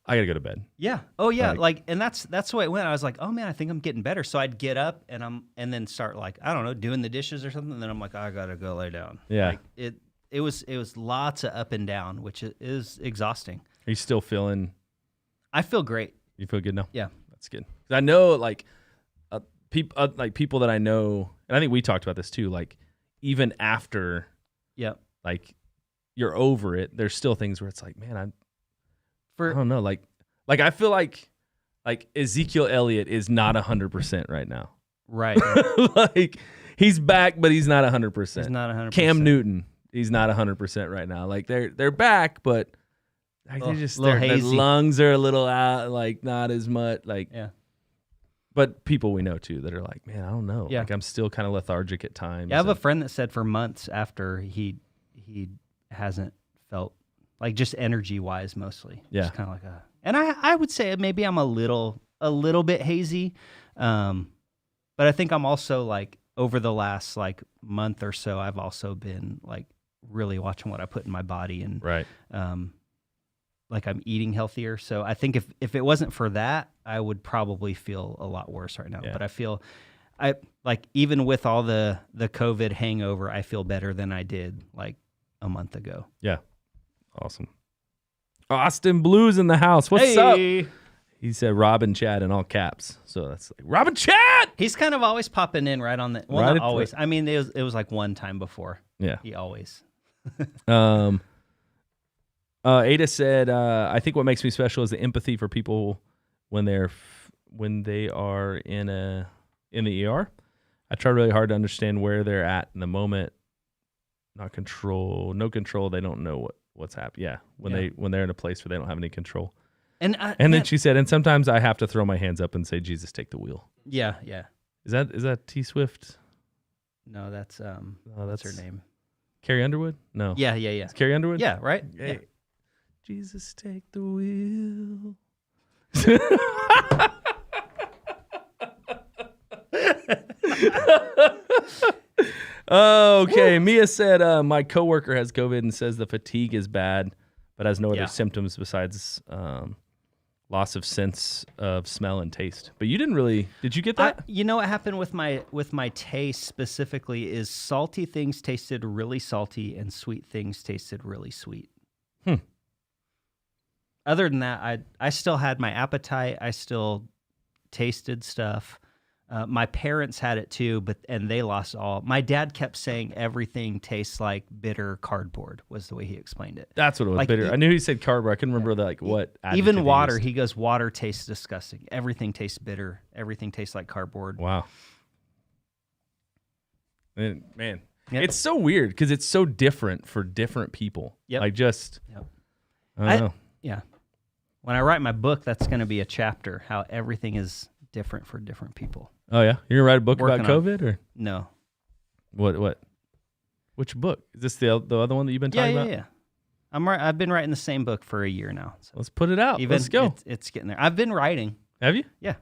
"I gotta go to bed." Yeah. Oh yeah. Like- And that's the way it went. I was like, oh man, I think I'm getting better. So I'd get up and then start like, I don't know, doing the dishes or something. And then I'm like, I gotta go lay down. Yeah. Like it was lots of up and down, which is exhausting. Are you still feeling? I feel great. You feel good now? Yeah. That's good. 'Cause I know like people that I know, and I think we talked about this too. Like even after Yep. like you're over it, there's still things where it's like, man, I For don't know. Like I feel like Ezekiel Elliott is not 100% right now. right. Like he's back, but he's not 100%. He's not 100%. Cam Newton, he's not 100% right now. Like they're back, but like they're just Little their hazy. lungs are a little out, like not as much. Like, Yeah. but people we know too that are like, man, I don't know. Yeah. Like I'm still kind of lethargic at times. Yeah, I have a and- friend that said for months after he he hasn't felt like, just energy wise mostly. Yeah. Just kind of like and I would say maybe I'm a little bit hazy. But I think I'm also like, over the last like month or so, I've also been like really watching what I put in my body, and Right. like I'm eating healthier. So I think if it wasn't for that, I would probably feel a lot worse right now. Yeah. But I feel like even with all the COVID hangover, I feel better than I did like a month ago. Yeah. Awesome. Austin Blues in the house. What's up? He said Robin Chad in all caps. So that's like, Robin Chad! He's kind of always popping in right on the, well, Right not at the- always. I mean, it was like one time before. Yeah. He always. Ada said, I think what makes me special is the empathy for people when they are in the ER. I try really hard to understand where they're at in the moment. No control. They don't know what's happening. Yeah, when they're in a place where they don't have any control. And then she said, and sometimes I have to throw my hands up and say, Jesus, take the wheel. yeah. Is that T Swift? No, that's that's her name. Carrie Underwood? No. Yeah. It's Carrie Underwood? Yeah, right? Hey. Yeah. Jesus, take the wheel. Okay. Mia said, my coworker has COVID and says the fatigue is bad, but has no other symptoms besides loss of sense of smell and taste. But you didn't really. Did you get that? You know what happened with my taste specifically is salty things tasted really salty and sweet things tasted really sweet. Other than that, I still had my appetite. I still tasted stuff. My parents had it too, and they lost all. My dad kept saying everything tastes like bitter cardboard was the way he explained it. That's what it was. Like, bitter. I knew he said cardboard. I couldn't remember what. adjective Even he water. used. He goes, water tastes disgusting. Everything tastes bitter. Everything tastes like cardboard. Wow. Man, Yep. it's so weird because it's so different for different people. Yep. Like just. Yep. I don't know. Yeah. When I write my book, that's going to be a chapter, how everything is different for different people. Oh yeah, you're gonna write a book about Working on- COVID or No. what? Which book is this? The other one that you've been talking about? Yeah. I've been writing the same book for a year now. So Let's put it out. Let's go. It's getting there. I've been writing. Have you? Yeah.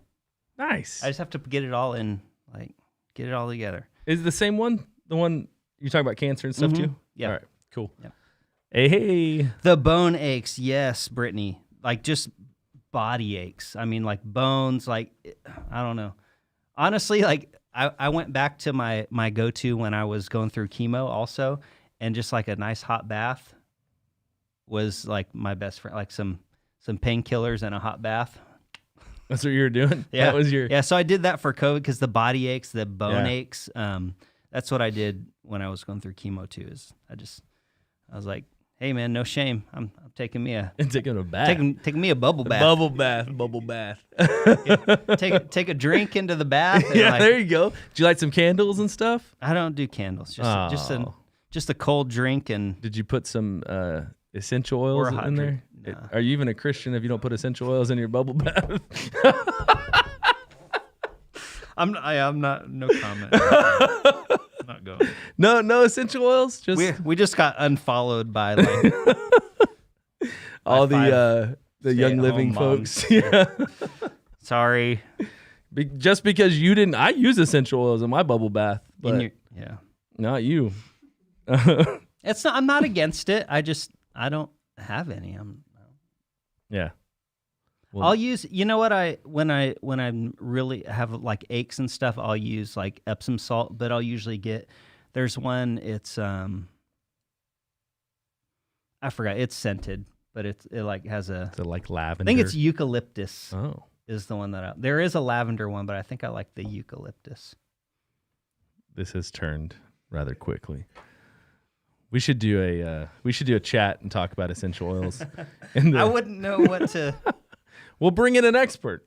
Nice. I just have to get it all in, like, get it all together. Is it the same one? The one you talk about cancer and stuff Mhm. too? Yeah. All right. Cool. Yeah. Hey. The bone aches. Yes, Brittany. Like, just body aches. I mean, like bones, like, I don't know. Honestly, like, I went back to my go-to when I was going through chemo also, and just like a nice hot bath was like my best friend, like some painkillers and a hot bath. That's what you were doing? Yeah. That was your. Yeah, so I did that for COVID because the body aches, the bone Yeah. aches. That's what I did when I was going through chemo too. Is I was like, hey man, no shame. I'm taking me a And taking a bath. taking me a bubble bath. Bubble bath. Take a drink into the bath. And Yeah, like, there you go. Did you light some candles and stuff? I don't do candles. Oh. Just a cold drink and Did you put some essential Or oils a hot in drink. there? No. Are you even a Christian if you don't put essential oils in your bubble bath? I'm not. No comment. I'm not going. No essential oils. Just We just got unfollowed by like all by the Young stay-at-home Living moms. folks. Yeah. sorry. Just because you didn't, I use essential oils in my bubble bath, but Yeah. not you. It's not. I'm not against it. I don't have any. Yeah. Well- I'll use. You know what? When I really have like aches and stuff, I'll use like Epsom salt. But I'll usually get. There's one. It's I forgot. It's scented, but it like has a. So like lavender. I think it's eucalyptus Oh. is the one that there is a lavender one, but I think I like the eucalyptus. This has turned rather quickly. We should do a chat and talk about essential oils. I wouldn't know what to. We'll bring in an expert.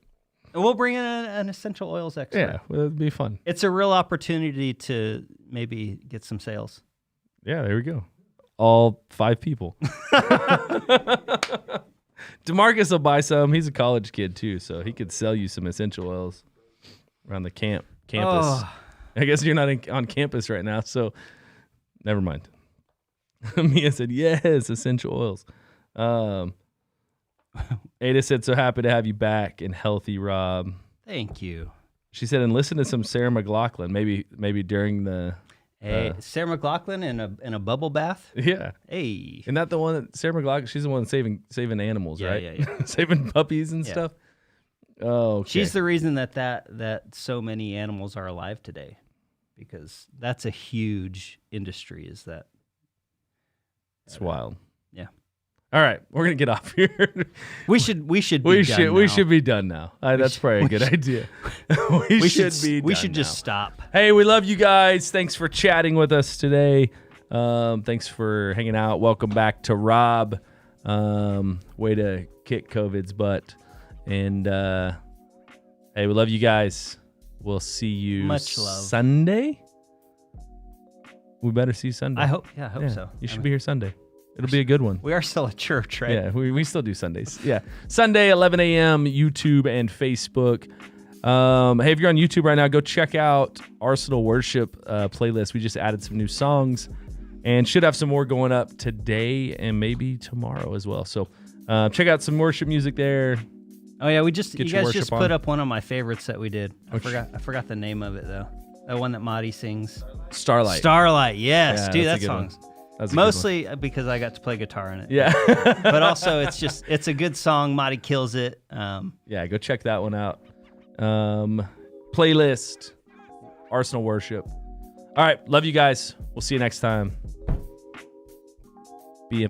We'll bring in an essential oils expert. Yeah, well, it'd be fun. It's a real opportunity to maybe get some sales. Yeah, there we go. All 5 people. DeMarcus will buy some. He's a college kid too, so he could sell you some essential oils around the campus. Oh. I guess you're not on campus right now, so never mind. Mia said, yes, essential oils. Ada said, so happy to have you back and healthy, Rob. Thank you. She said, and listen to some Sarah McLachlan, maybe during the... Hey, Sarah McLachlan in a bubble bath. Yeah. Hey. Isn't that the one that Sarah McLachlan, she's the one saving animals, Yeah, right? yeah. Saving puppies and Yeah. stuff. Oh, okay. She's the reason that so many animals are alive today, because that's a huge industry. Is that? It's wild. Yeah. All right, we're gonna get off here. We should be done we now. should be done now. That's probably a good idea. we should be. We done should just now. stop. Hey, we love you guys. Thanks for chatting with us today. Thanks for hanging out. Welcome back to Rob. Way to kick COVID's butt. And hey, we love you guys. We'll see you Much love. Sunday. We better see you Sunday. I hope so. You should be here Sunday. It'll be a good one. We are still at church, right? Yeah, we still do Sundays. Yeah. Sunday, 11 a.m., YouTube and Facebook. Hey, if you're on YouTube right now, go check out Arsenal Worship playlist. We just added some new songs and should have some more going up today and maybe tomorrow as well. So check out some worship music there. Oh yeah, you Get your guys worship just on. put up one of my favorites that we did. I Which- forgot the name of it though. That one that Marty sings. Starlight. Starlight. Yes, Yeah, dude, that's that a good one. song's That's a good one. mostly because I got to play guitar in it. Yeah. But also it's a good song. Marty kills it. Yeah, go check that one out. Playlist, Arsenal Worship. All right, love you guys. We'll see you next time. Be a